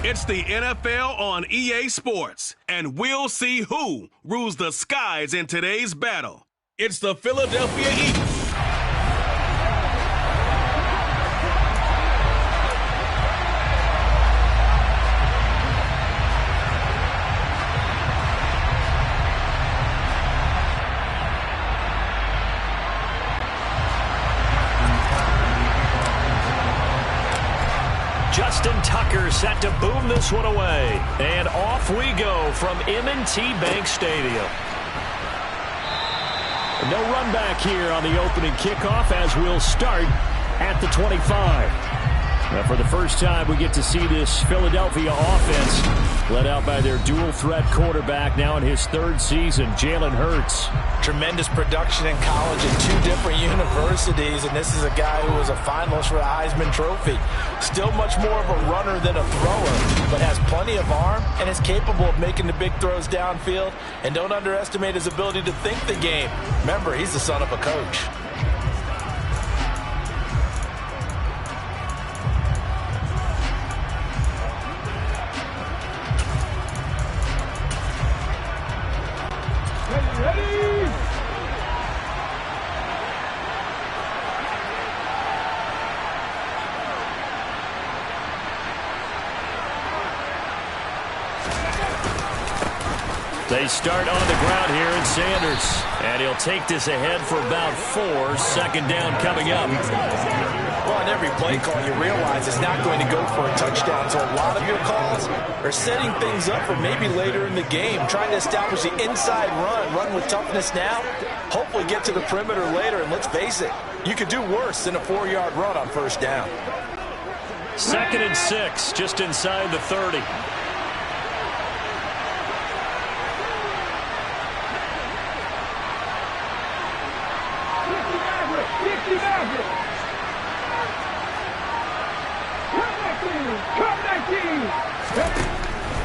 It's the NFL on EA Sports, and we'll see who rules the skies in today's battle. It's the Philadelphia Eagles. Justin Tucker set to boom this one away. And off we go from M&T Bank Stadium. No run back here on the opening kickoff as we'll start at the 25. Now for the first time, we get to see this Philadelphia offense led out by their dual-threat quarterback now in his third season, Jalen Hurts. Tremendous production in college at two different universities, and this is a guy who was a finalist for the Heisman Trophy. Still much more of a runner than a thrower, but has plenty of arm and is capable of making the big throws downfield. And don't underestimate his ability to think the game. Remember, he's the son of a coach. They start on the ground here in Sanders. And he'll take this ahead for about 4. Second down coming up. Well, on every play call, you realize it's not going to go for a touchdown. So a lot of your calls are setting things up for maybe later in the game, trying to establish the inside run with toughness now, hopefully get to the perimeter later. And let's face it, you could do worse than a 4-yard run on first down. 2nd and 6, just inside the 30.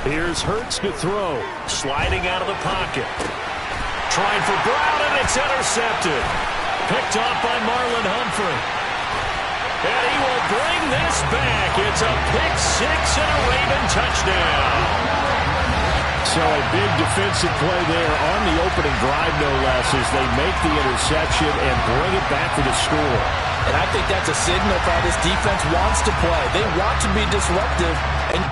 Here's Hurts to throw. Sliding out of the pocket. Trying for Brown, and it's intercepted. Picked off by Marlon Humphrey. And he will bring this back. It's a pick 6 and a Raven touchdown. So a big defensive play there on the opening drive, no less, as they make the interception and bring it back for the score. And I think that's a signal for how this defense wants to play. They want to be disruptive. And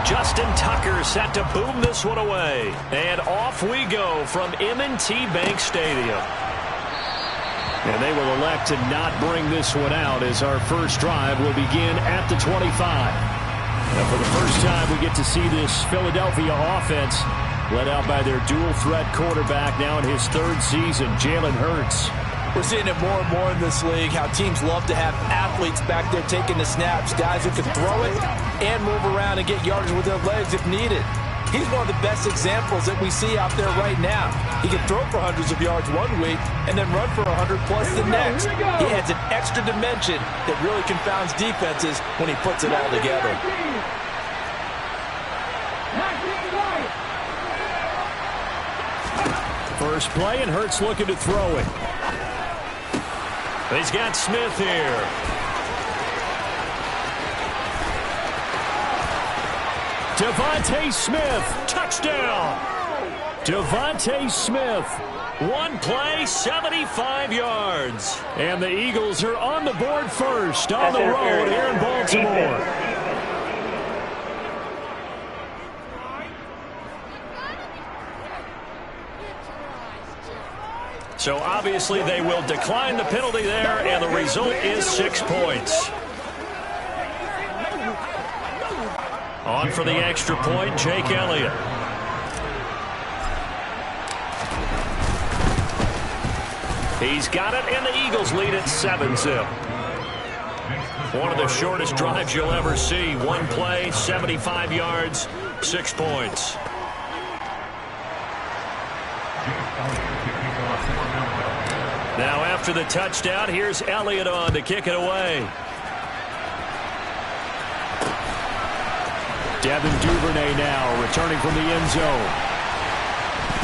Justin Tucker set to boom this one away. And off we go from M&T Bank Stadium. And they will elect to not bring this one out as our first drive will begin at the 25. Now for the first time, we get to see this Philadelphia offense led out by their dual-threat quarterback now in his third season, Jalen Hurts. we're seeing it more and more in this league, how teams love to have athletes back there taking the snaps, guys who can throw it and move around and get yardage with their legs if needed. He's one of the best examples that we see out there right now. He can throw for hundreds of yards one week and then run for 100+ the next. He adds an extra dimension that really confounds defenses when he puts it all together. First play, and Hurts looking to throw it. He's got Smith here. Devontae Smith, touchdown. Devontae Smith, one play, 75 yards. And the Eagles are on the board first on the road here in Baltimore. So obviously they will decline the penalty there, and the result is 6 points. On for the extra point, Jake Elliott. He's got it, and the Eagles lead it 7-zip. One of the shortest drives you'll ever see. One play, 75 yards, 6 points. Now after the touchdown, here's Elliott on to kick it away. Devin Duvernay now returning from the end zone.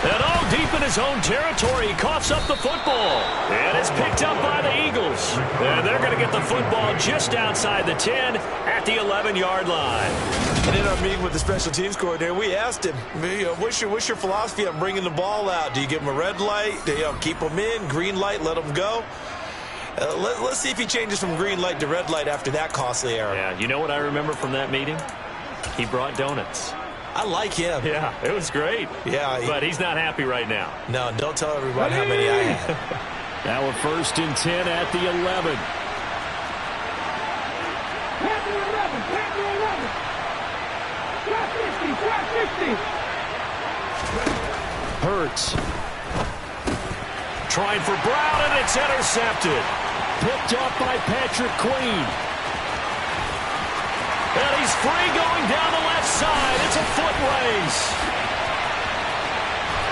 And deep in his own territory, he coughs up the football. And it's picked up by the Eagles. And they're going to get the football just outside the 10 at the 11-yard line. And in our meeting with the special teams coordinator, we asked him, what's your philosophy on bringing the ball out? Do you give him a red light? Do you keep them in? Green light, let them go? Let's see if he changes from green light to red light after that costly error. Yeah, you know what I remember from that meeting? He brought donuts. I like him. Yeah, it was great. Yeah, but he's not happy right now. No, don't tell everybody how many I had. Now a 1st and 10 at the 11. Hurts. Trying for Brown, and it's intercepted. Picked up by Patrick Queen. And he's free going down the left side. It's a foot race.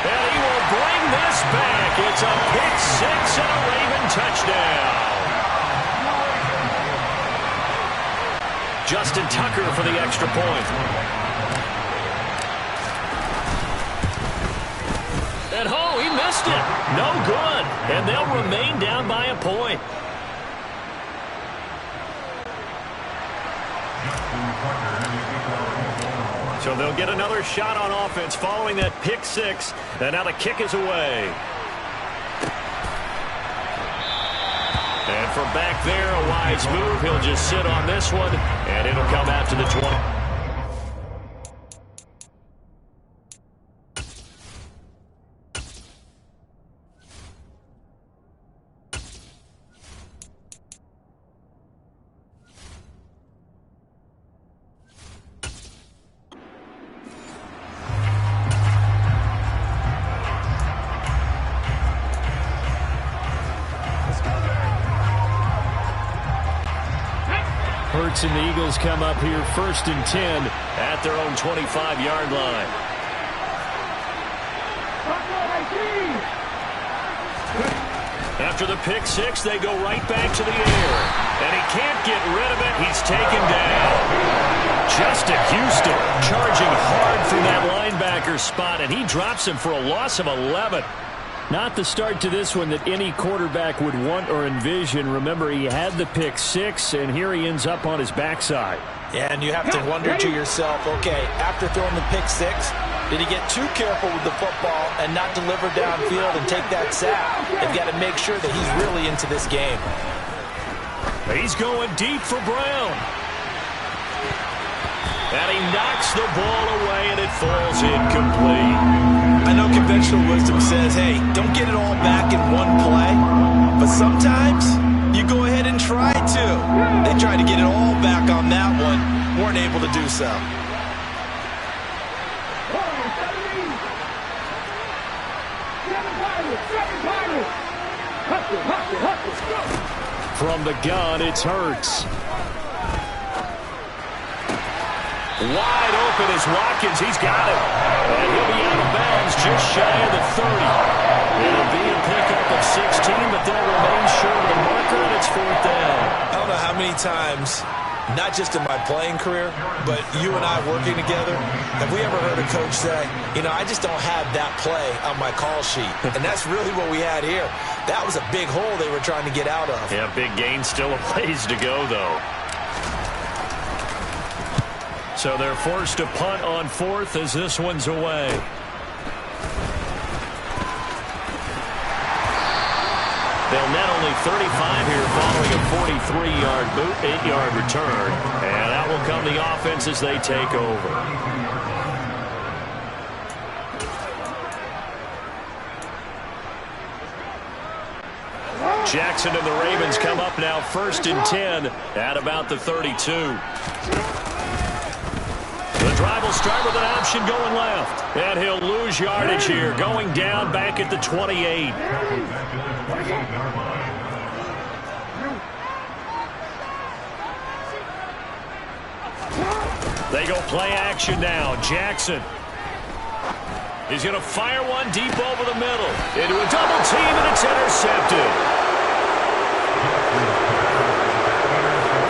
And he will bring this back. It's a pick six and a Raven touchdown. Justin Tucker for the extra point. And he missed it. No good. And they'll remain down by a point. So they'll get another shot on offense following that pick six. And now the kick is away. And from back there, a wise move. He'll just sit on this one, and it'll come out to the 20. Hurts and the Eagles come up here 1st and 10 at their own 25-yard line. After the pick six, they go right back to the air. And he can't get rid of it. He's taken down. Justin Houston charging hard from that linebacker spot, and he drops him for a loss of 11. Not the start to this one that any quarterback would want or envision. Remember, he had the pick six, and here he ends up on his backside. Yeah, and you have to wonder to yourself, okay, after throwing the pick six, did he get too careful with the football and not deliver downfield and take that sack? They've got to make sure that he's really into this game. He's going deep for Brown. And he knocks the ball away, and it falls incomplete. I know conventional wisdom says, hey, don't get it all back in one play. But sometimes you go ahead and try to. They tried to get it all back on that one. Weren't able to do so. From the gun, it's Hurts. Wide open is Watkins. He's got it. And he'll be out of bounds just shy of the 30. It'll be a pickup of 16, but they'll remain short of the marker, and it's 4th down. I don't know how many times, not just in my playing career, but you and I working together, have we ever heard a coach say, I just don't have that play on my call sheet. And that's really what we had here. That was a big hole they were trying to get out of. Yeah, big gain, still a ways to go, though. So they're forced to punt on 4th as this one's away. They'll net only 35 here following a 43-yard boot, 8-yard return. And that will come the offense as they take over. Jackson and the Ravens come up now 1st and 10 at about the 32. The drive will start with an option going left. And he'll lose yardage here, going down back at the 28. They go play action now. Jackson. He's going to fire one deep over the middle. Into a double team, and it's intercepted.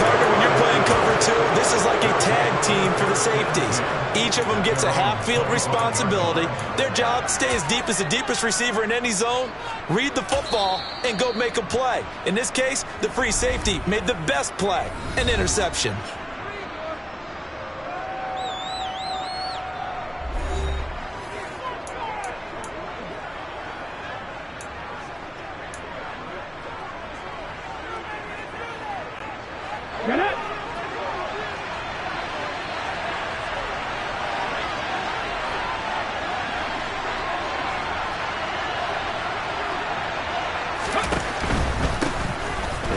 Partner, when you're playing cover two, this is like a tag team for the safeties. Each of them gets a half-field responsibility. Their job, stay as deep as the deepest receiver in any zone, read the football, and go make a play. In this case, the free safety made the best play, an interception.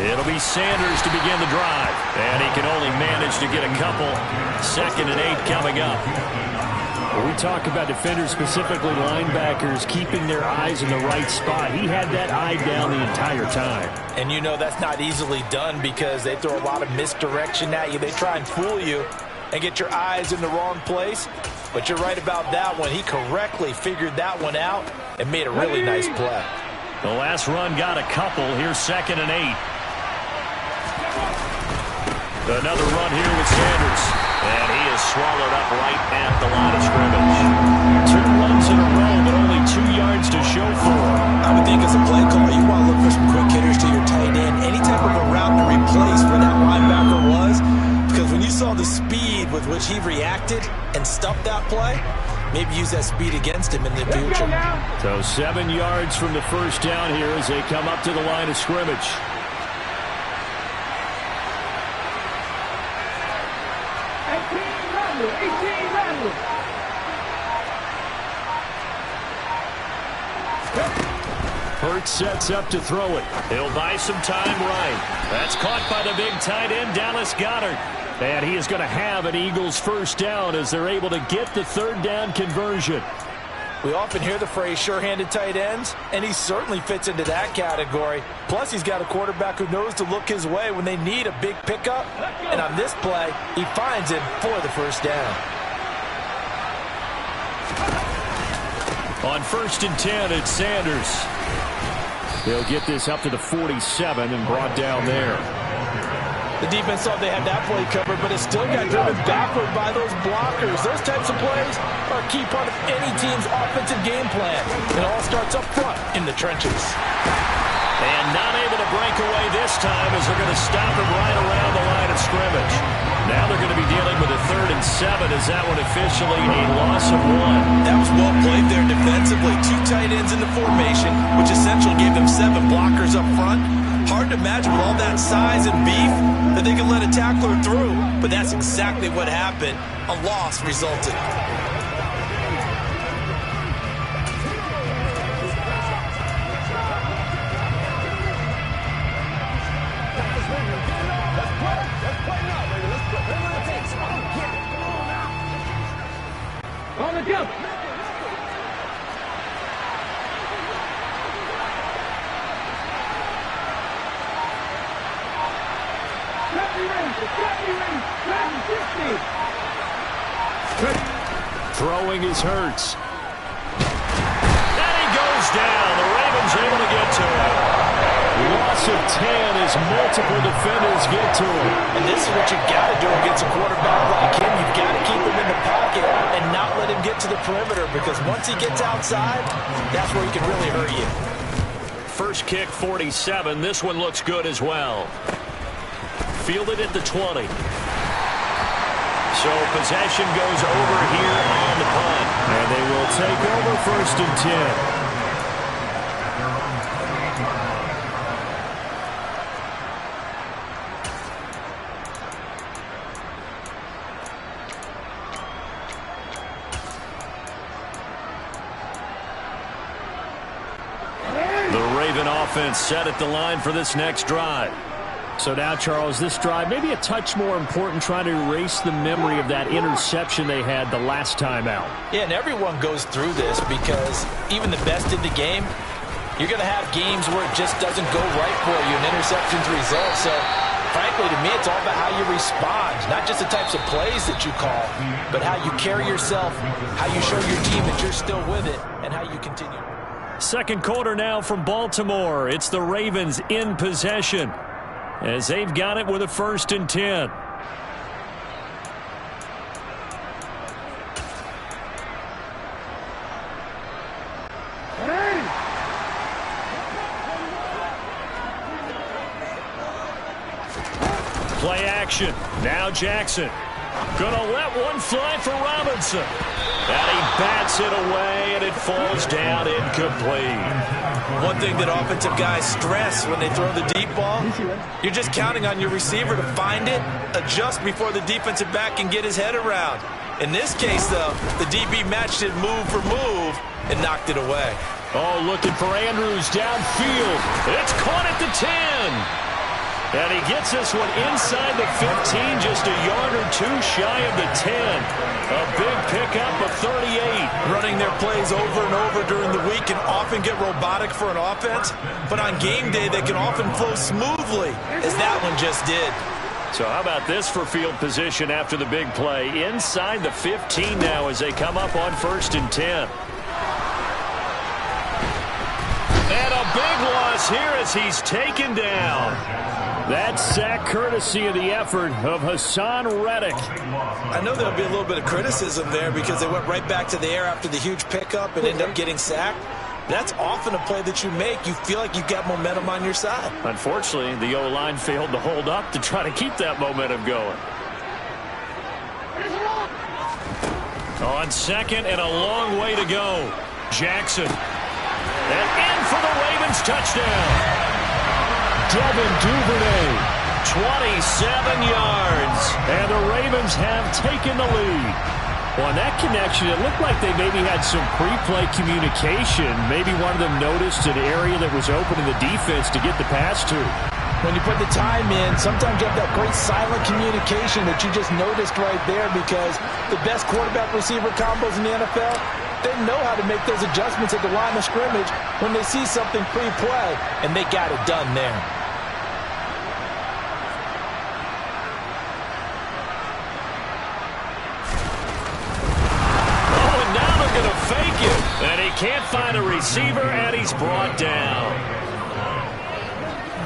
It'll be Sanders to begin the drive. And he can only manage to get a couple. 2nd and 8 coming up. When we talk about defenders, specifically linebackers, keeping their eyes in the right spot. He had that eye down the entire time. And you know that's not easily done because they throw a lot of misdirection at you. They try and fool you and get your eyes in the wrong place. But you're right about that one. He correctly figured that one out and made a really nice play. The last run got a couple. Here's 2nd and 8. Another run here with Sanders. And he is swallowed up right at the line of scrimmage. 2 runs in a row, but only 2 yards to show for him. I would think as a play caller, you want to look for some quick hitters to your tight end. Any type of a route to replace where that linebacker was. Because when you saw the speed with which he reacted and stuffed that play, maybe use that speed against him in the future. So 7 yards from the first down here as they come up to the line of scrimmage. Hurts sets up to throw it. He'll buy some time right. That's caught by the big tight end, Dallas Goedert. And he is going to have an Eagles first down as they're able to get the 3rd down conversion. We often hear the phrase sure-handed tight ends, and he certainly fits into that category. Plus, he's got a quarterback who knows to look his way when they need a big pickup. And on this play, he finds it for the first down. On 1st and 10, it's Sanders. They'll get this up to the 47 and brought down there. The defense thought they had that play covered, but it still got driven backward by those blockers. Those types of plays are a key part of any team's offensive game plan. It all starts up front in the trenches. And not able to break away this time as they're going to stop him right around the line of scrimmage. Now they're going to be dealing with a 3rd and 7. Is that one officially a loss of 1? That was well played there defensively. 2 tight ends in the formation, which essentially gave them 7 blockers up front. Hard to imagine with all that size and beef that they can let a tackler through. But that's exactly what happened. A loss resulted. On the jump. Throwing is Hurts. And he goes down. The Ravens able to get to him. Loss of 10 as multiple defenders get to him. And this is what you've got to do against a quarterback like him. You've got to keep him in the pocket and not let him get to the perimeter, because once he gets outside, that's where he can really hurt you. First kick, 47. This one looks good as well. Fielded at the 20. So possession goes over here on the punt. And they will take over 1st and 10. Offense set at the line for this next drive. So now, Charles, this drive maybe a touch more important, trying to erase the memory of that interception they had the last time out. Yeah, and everyone goes through this because even the best in the game, you're going to have games where it just doesn't go right for you and interceptions result. So, frankly, to me, it's all about how you respond, not just the types of plays that you call, but how you carry yourself, how you show your team that you're still with it, and how you continue. Second quarter now from Baltimore. It's the Ravens in possession as they've got it with a 1st and 10. Play action. Now Jackson. Gonna let one fly for Robinson. And he bats it away, and it falls down incomplete. One thing that offensive guys stress when they throw the deep ball, you're just counting on your receiver to find it, adjust before the defensive back can get his head around. In this case, though, the DB matched it move for move and knocked it away. Oh, looking for Andrews downfield. It's caught at the 10. And he gets this one inside the 15, just a yard or two shy of the 10. A big pickup of 38. Running their plays over and over during the week can often get robotic for an offense, but on game day they can often flow smoothly, as that one just did. So how about this for field position after the big play? Inside the 15 now as they come up on 1st and 10. And a big loss here as he's taken down. That sack courtesy of the effort of Hassan Reddick. I know there'll be a little bit of criticism there because they went right back to the air after the huge pickup and ended up getting sacked. That's often a play that you make. You feel like you've got momentum on your side. Unfortunately, the O-line failed to hold up to try to keep that momentum going. On 2nd and a long way to go. Jackson. And in for the Ravens touchdown. Devin Duvernay, 27 yards. And the Ravens have taken the lead. Well, on that connection, it looked like they maybe had some pre-play communication. Maybe one of them noticed an area that was open in the defense to get the pass to. When you put the time in, sometimes you have that great silent communication that you just noticed right there because the best quarterback-receiver combos in the NFL, they know how to make those adjustments at the line of scrimmage when they see something pre-play, and they got it done there. Fake it, and he can't find a receiver, and he's brought down.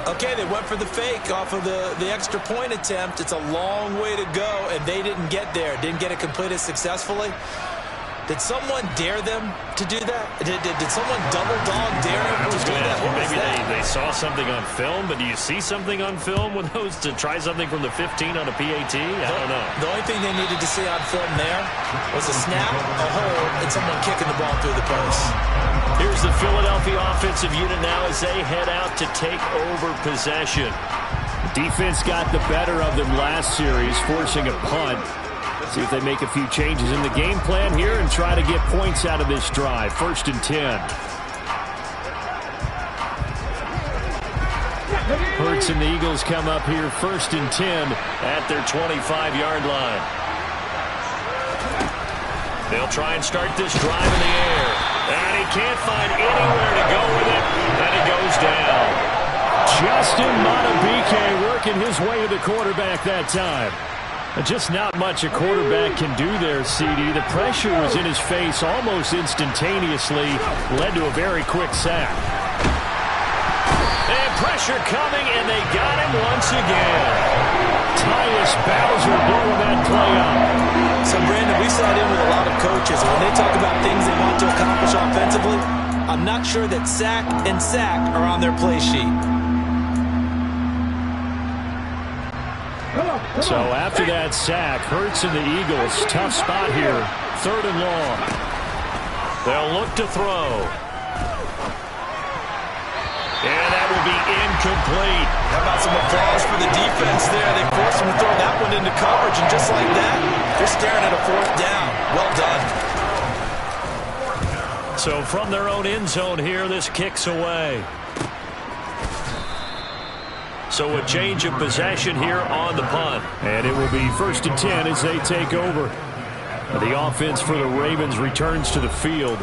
Okay, they went for the fake off of the extra point attempt. It's a long way to go, and they didn't get there. Didn't get it completed successfully. Did someone dare them to do that? Did someone double dog dare them to do that? Maybe they saw something on film, but do you see something on film with those to try something from the 15 on a PAT? I don't know. The only thing they needed to see on film there was a snap, a hold, and someone kicking the ball through the post. Here's the Philadelphia offensive unit now as they head out to take over possession. The defense got the better of them last series, forcing a punt. See if they make a few changes in the game plan here and try to get points out of this drive. 1st and 10. Hurts and the Eagles come up here 1st and 10 at their 25-yard line. They'll try and start this drive in the air. And he can't find anywhere to go with it. And it goes down. Justin Madubuike working his way to the quarterback that time. Just not much a quarterback can do there, CD. The pressure was in his face almost instantaneously, led to a very quick sack. And pressure coming, and they got him once again. Tyus Bowser blowing that play up. So, Brandon, we sat in with a lot of coaches. When they talk about things they want to accomplish offensively, I'm not sure that sack and sack are on their play sheet. So after that sack, Hurts and the Eagles, tough spot here. 3rd and long. They'll look to throw. And that will be incomplete. How about some applause for the defense there? They forced him to throw that one into coverage, and just like that, they're staring at a 4th down. Well done. So from their own end zone here, this kicks away. So a change of possession here on the punt. And it will be 1st and 10 as they take over. The offense for the Ravens returns to the field.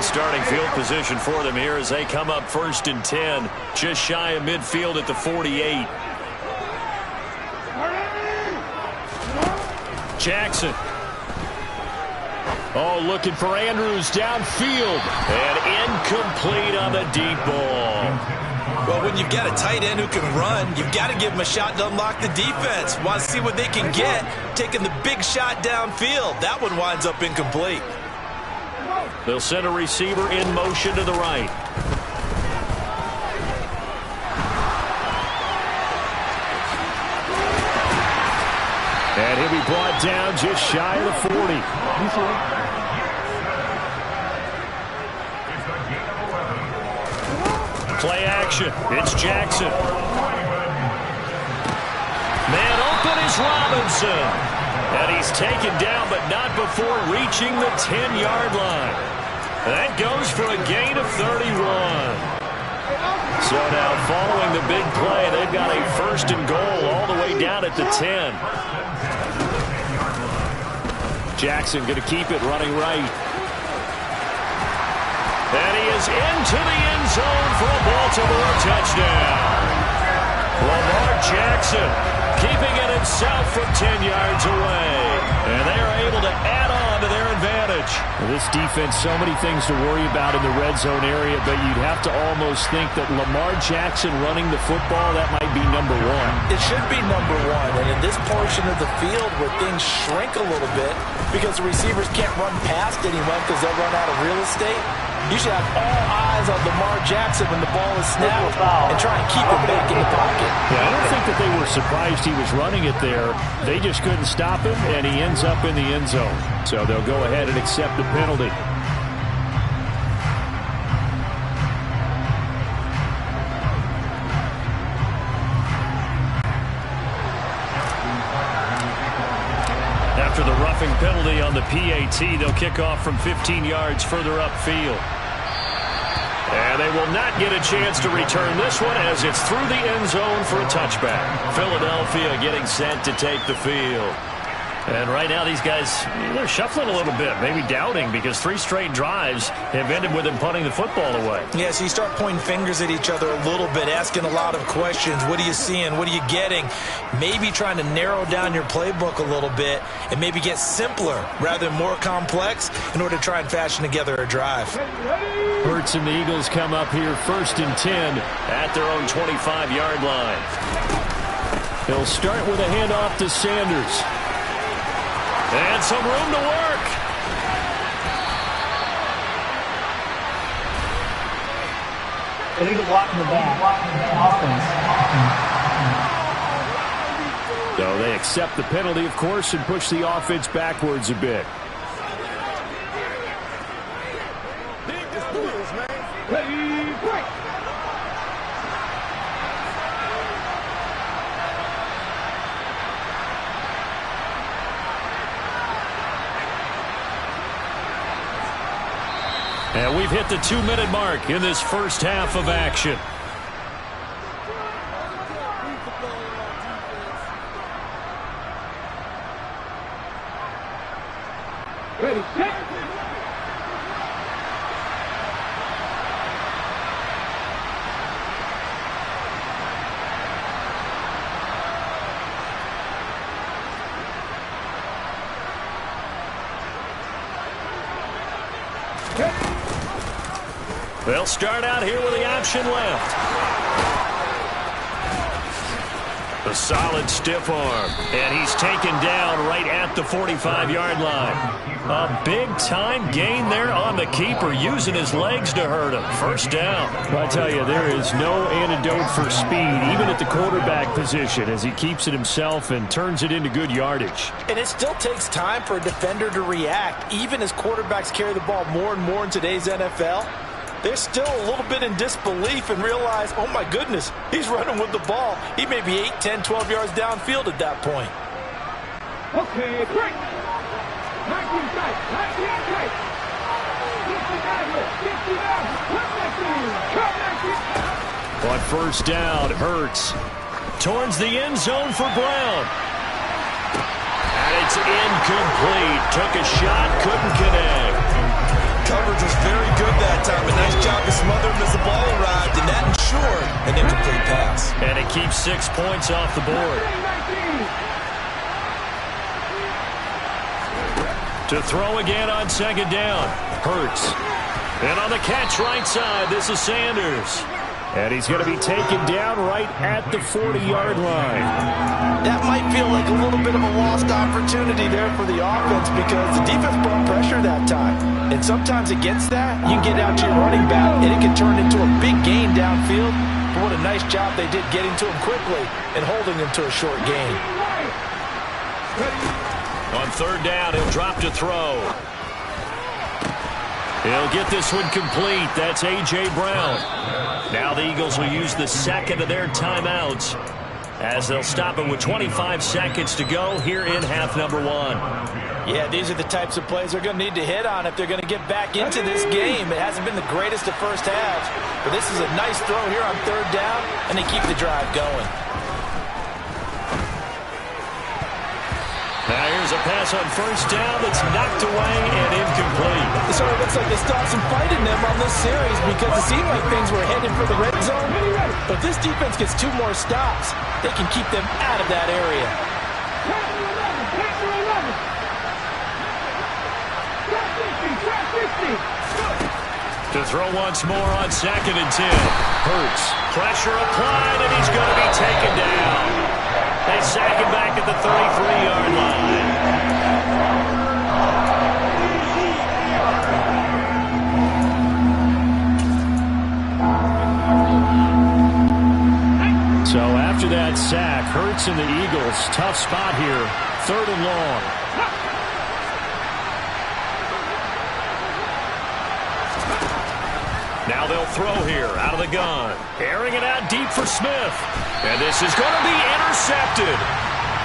Good starting field position for them here as they come up 1st and 10, just shy of midfield at the 48. Jackson. Oh, looking for Andrews downfield. And incomplete on the deep ball. Well, when you've got a tight end who can run, you've got to give him a shot to unlock the defense. Want to see what they can get, taking the big shot downfield. That one winds up incomplete. They'll send a receiver in motion to the right. And he'll be brought down just shy of the 40. Play action. It's Jackson. Man open is Robinson. And he's taken down, but not before reaching the 10-yard line. That goes for a gain of 31. So now following the big play, they've got a 1st and goal all the way down at the 10. Jackson going to keep it running right. And he is into the end zone for a Baltimore touchdown. Lamar Jackson keeping it himself from 10 yards away. And they are able to add on to their advantage. This defense, so many things to worry about in the red zone area, but you'd have to almost think that Lamar Jackson running the football, that might be number one. It should be number one. And in this portion of the field where things shrink a little bit because the receivers can't run past anyone because they'll run out of real estate, you should have all eyes on Lamar Jackson when the ball is snapped and try and keep it back in the pocket. Yeah, I don't think that they were surprised he was running it there. They just couldn't stop him, and he ends up in the end zone. So they'll go ahead and accept the penalty. After the roughing penalty on the PAT, they'll kick off from 15 yards further upfield. And they will not get a chance to return this one as it's through the end zone for a touchback. Philadelphia getting set to take the field. And right now these guys, they're shuffling a little bit, maybe doubting, because 3 straight drives have ended with them punting the football away. Yeah, so you start pointing fingers at each other a little bit, asking a lot of questions. What are you seeing? What are you getting? Maybe trying to narrow down your playbook a little bit and maybe get simpler rather than more complex in order to try and fashion together a drive. Hurts and the Eagles come up here 1st and 10 at their own 25-yard line. They'll start with a handoff to Sanders. And some room to work. Illegal block in the back. Offense. So they accept the penalty, of course, and push the offense backwards a bit. Ready, break. And we've hit the 2-minute mark in this first half of action. Ready, set. They'll start out here with the option left. A solid stiff arm. And he's taken down right at the 45-yard line. A big-time gain there on the keeper, using his legs to hurt him. First down. I tell you, there is no antidote for speed, even at the quarterback position, as he keeps it himself and turns it into good yardage. And it still takes time for a defender to react. Even as quarterbacks carry the ball more and more in today's NFL, they're still a little bit in disbelief and realize, oh my goodness, he's running with the ball. He may be 8, 10, 12 yards downfield at that point. Okay, break. 19 tight, 19 tight. 69, 59, On first down, Hurts towards the end zone for Brown. And it's incomplete. Took a shot, couldn't connect. coverage was very good that time. A nice job to smother him as the ball arrived, and that ensured an incomplete pass. And it keeps 6 points off the board. To throw again on second down. Hurts. And on the catch right side, this is Sanders. And he's going to be taken down right at the 40-yard line. That might feel like a little bit of a lost opportunity there for the offense because the defense brought pressure that time. And sometimes against that, you get out to your running back, and it can turn into a big gain downfield. But what a nice job they did getting to him quickly and holding him to a short gain. On third down, he'll drop to throw. He'll get this one complete. That's A.J. Brown. Now the Eagles will use the second of their timeouts as they'll stop it with 25 seconds to go here in half number 1. Yeah, these are the types of plays they're going to need to hit on if they're going to get back into this game. It hasn't been the greatest of first halves, but this is a nice throw here on third down, and they keep the drive going. Now here's a pass on first down that's knocked away and incomplete. It sort of looks like they stopped some fight in them on this series because it seemed like things were headed for the red zone. But this defense gets 2 more stops. They can keep them out of that area. To throw once more on second and 10. Hurts. Pressure applied, and he's going to be taken down. They sack him back at the 33-yard line. So after that sack, Hurts and the Eagles, tough spot here, third and long. Now they'll throw here out of the gun. Airing it out deep for Smith. And this is going to be intercepted.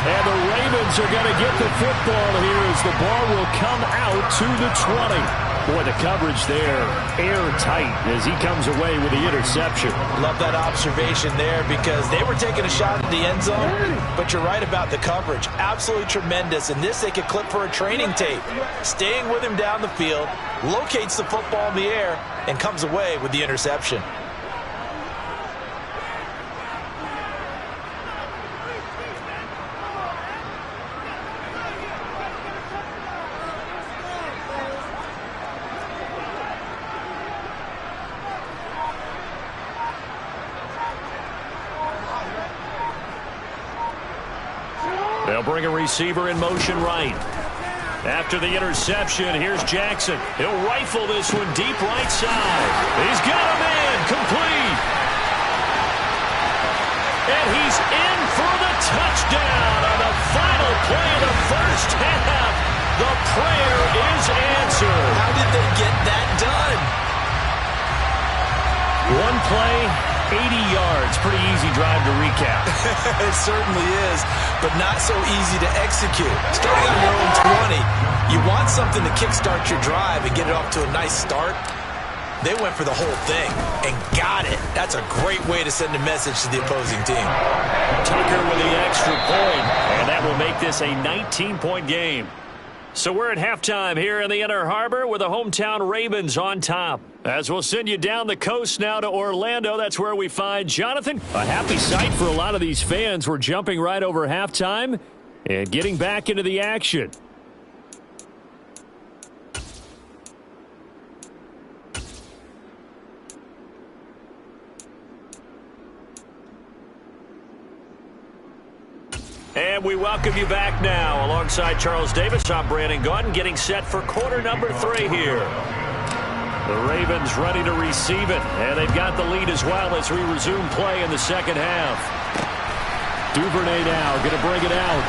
And the Ravens are going to get the football here as the ball will come out to the 20. Boy, the coverage there, airtight as he comes away with the interception. Love that observation there because they were taking a shot at the end zone, but you're right about the coverage. Absolutely tremendous. And this they could clip for a training tape. Staying with him down the field, locates the football in the air, and comes away with the interception. They'll bring a receiver in motion right. After the interception, here's Jackson. He'll rifle this one deep right side. He's got him in, complete. And he's in for the touchdown on the final play of the first half. The prayer is answered. How did they get that done? One play, 80 yards. Pretty easy drive to recap. It certainly is, but not so easy to execute. Starting on your own 20, you want something to kickstart your drive and get it off to a nice start. They went for the whole thing and got it. That's a great way to send a message to the opposing team. Tucker with the extra point, and that will make this a 19-point game. So we're at halftime here in the Inner Harbor with the hometown Ravens on top. As we'll send you down the coast now to Orlando, that's where we find Jonathan. A happy sight for a lot of these fans. We're jumping right over halftime and getting back into the action. And we welcome you back now. Alongside Charles Davis, I'm Brandon Gaudin, getting set for quarter number 3 here. The Ravens ready to receive it, and they've got the lead as well as we resume play in the second half. Duvernay now going to bring it out.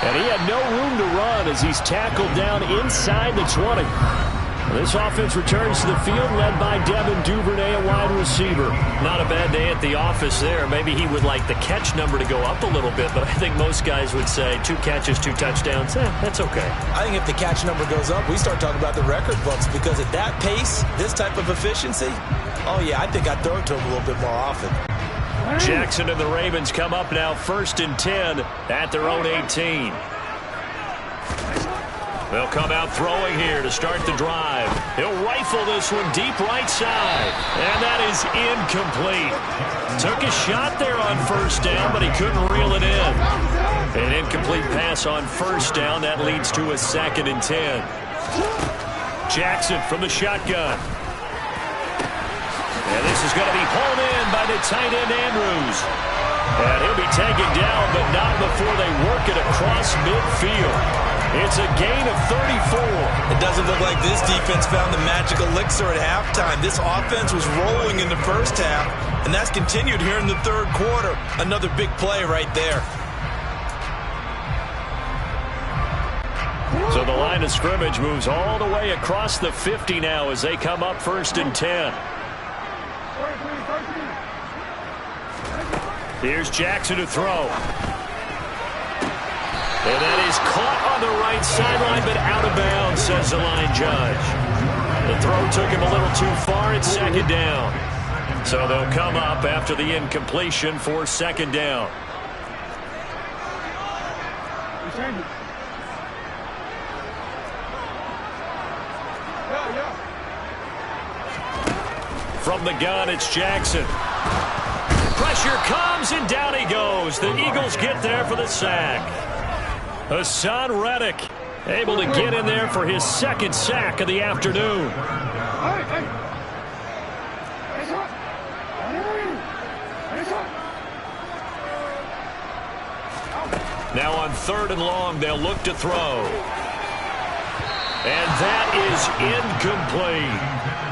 And he had no room to run as he's tackled down inside the 20. This offense returns to the field led by Devin Duvernay, a wide receiver. Not a bad day at the office there. Maybe he would like the catch number to go up a little bit, but I think most guys would say 2 catches, 2 touchdowns. That's okay. I think if the catch number goes up, we start talking about the record books because at that pace, this type of efficiency, oh yeah, I think I'd throw it to him a little bit more often. Jackson and the Ravens come up now 1st and 10 at their own 18. They'll come out throwing here to start the drive. He'll rifle this one deep right side. And that is incomplete. Took a shot there on first down, but he couldn't reel it in. An incomplete pass on first down. That leads to a 2nd and 10. Jackson from the shotgun. And this is going to be hauled in by the tight end, Andrews. And he'll be taken down, but not before they work it across midfield. It's a gain of 34. It doesn't look like this defense found the magic elixir at halftime. This offense was rolling in the first half, and that's continued here in the third quarter. Another big play right there. So the line of scrimmage moves all the way across the 50 now as they come up 1st and 10. Here's Jackson to throw. And that is caught on the right sideline, but out of bounds, says the line judge. The throw took him a little too far. It's 2nd down. So they'll come up after the incompletion for 2nd down. From the gun, it's Jackson. Pressure comes, and down he goes. The Eagles get there for the sack. Hassan Reddick able to get in there for his 2nd sack of the afternoon. Now on 3rd and long, they'll look to throw. And that is incomplete.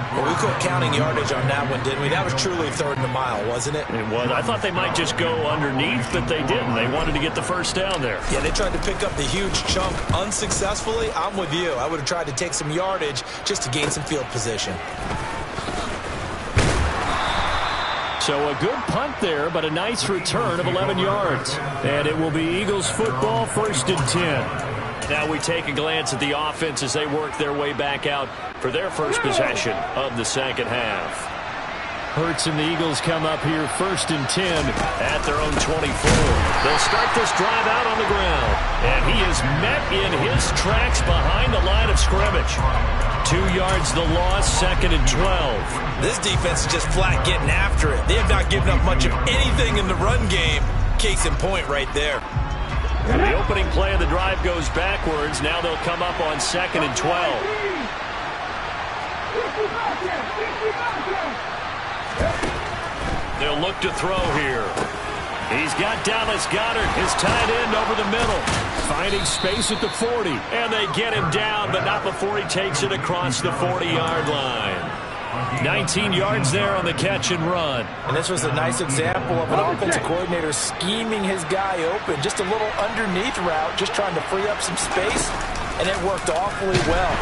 Well, we quit counting yardage on that one, didn't we? That was truly 3rd and a mile, wasn't it? It was. I thought they might just go underneath, but they didn't. They wanted to get the first down there. Yeah, they tried to pick up the huge chunk unsuccessfully. I'm with you. I would have tried to take some yardage just to gain some field position. So a good punt there, but a nice return of 11 yards. And it will be Eagles football, 1st and 10. Now we take a glance at the offense as they work their way back out for their first possession of the 2nd half. Hurts and the Eagles come up here 1st and 10 at their own 24. They'll start this drive out on the ground. And he is met in his tracks behind the line of scrimmage. 2 yards the loss, 2nd and 12. This defense is just flat getting after it. They have not given up much of anything in the run game. Case in point right there. The opening play of the drive goes backwards. Now they'll come up on 2nd and 12. They'll look to throw here. He's got Dallas Goedert, his tight end, over the middle. Finding space at the 40. And they get him down, but not before he takes it across the 40-yard line. 19 yards there on the catch and run. And this was a nice example of an offensive coordinator scheming his guy open. Just a little underneath route, just trying to free up some space, and it worked awfully well.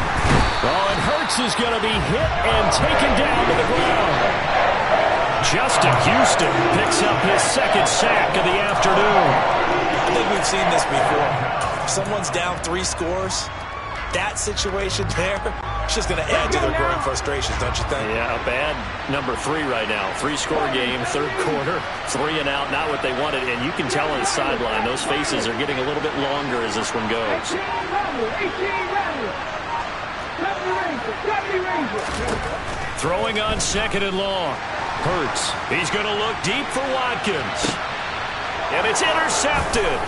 Oh, and Hurts is going to be hit and taken down to the ground. Justin Houston picks up his 2nd sack of the afternoon. I think we've seen this before. If someone's down 3 scores, that situation there, it's just going to add to their growing frustrations, don't you think? Yeah, a bad number 3 right now. 3-score game, 3rd quarter, 3 and out, not what they wanted. And you can tell on the sideline, those faces are getting a little bit longer as this one goes. Throwing on 2nd and long. Hurts. He's going to look deep for Watkins. And it's intercepted.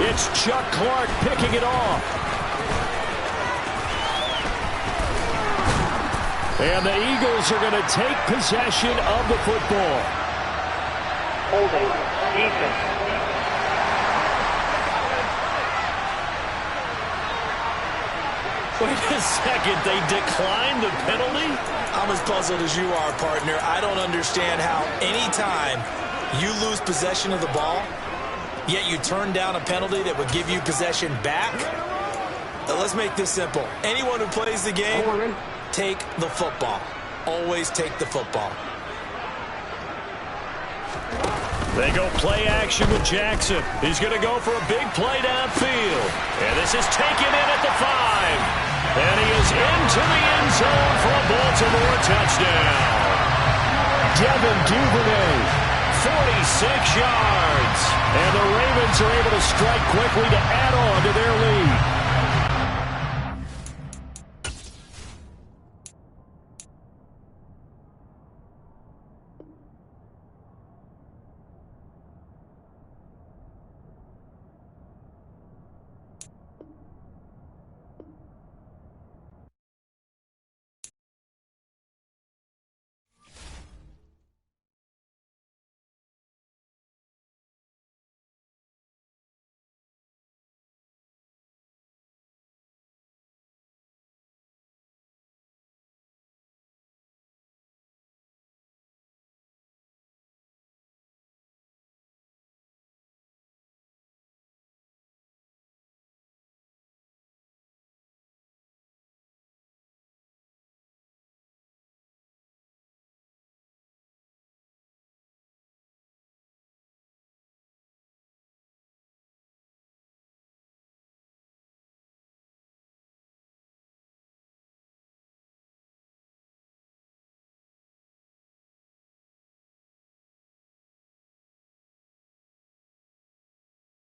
It's Chuck Clark picking it off. And the Eagles are going to take possession of the football. Holding. Defense. Wait a second. They declined the penalty? I'm as puzzled as you are, partner. I don't understand how anytime you lose possession of the ball, yet you turn down a penalty that would give you possession back. Let's make this simple. Anyone who plays the game, take the football. Always take the football. They go play action with Jackson. He's going to go for a big play downfield. And this is taken in at the 5. And he is into the end zone for a Baltimore touchdown. Devin Duvernay, 46 yards. And the Ravens are able to strike quickly to add on to their lead.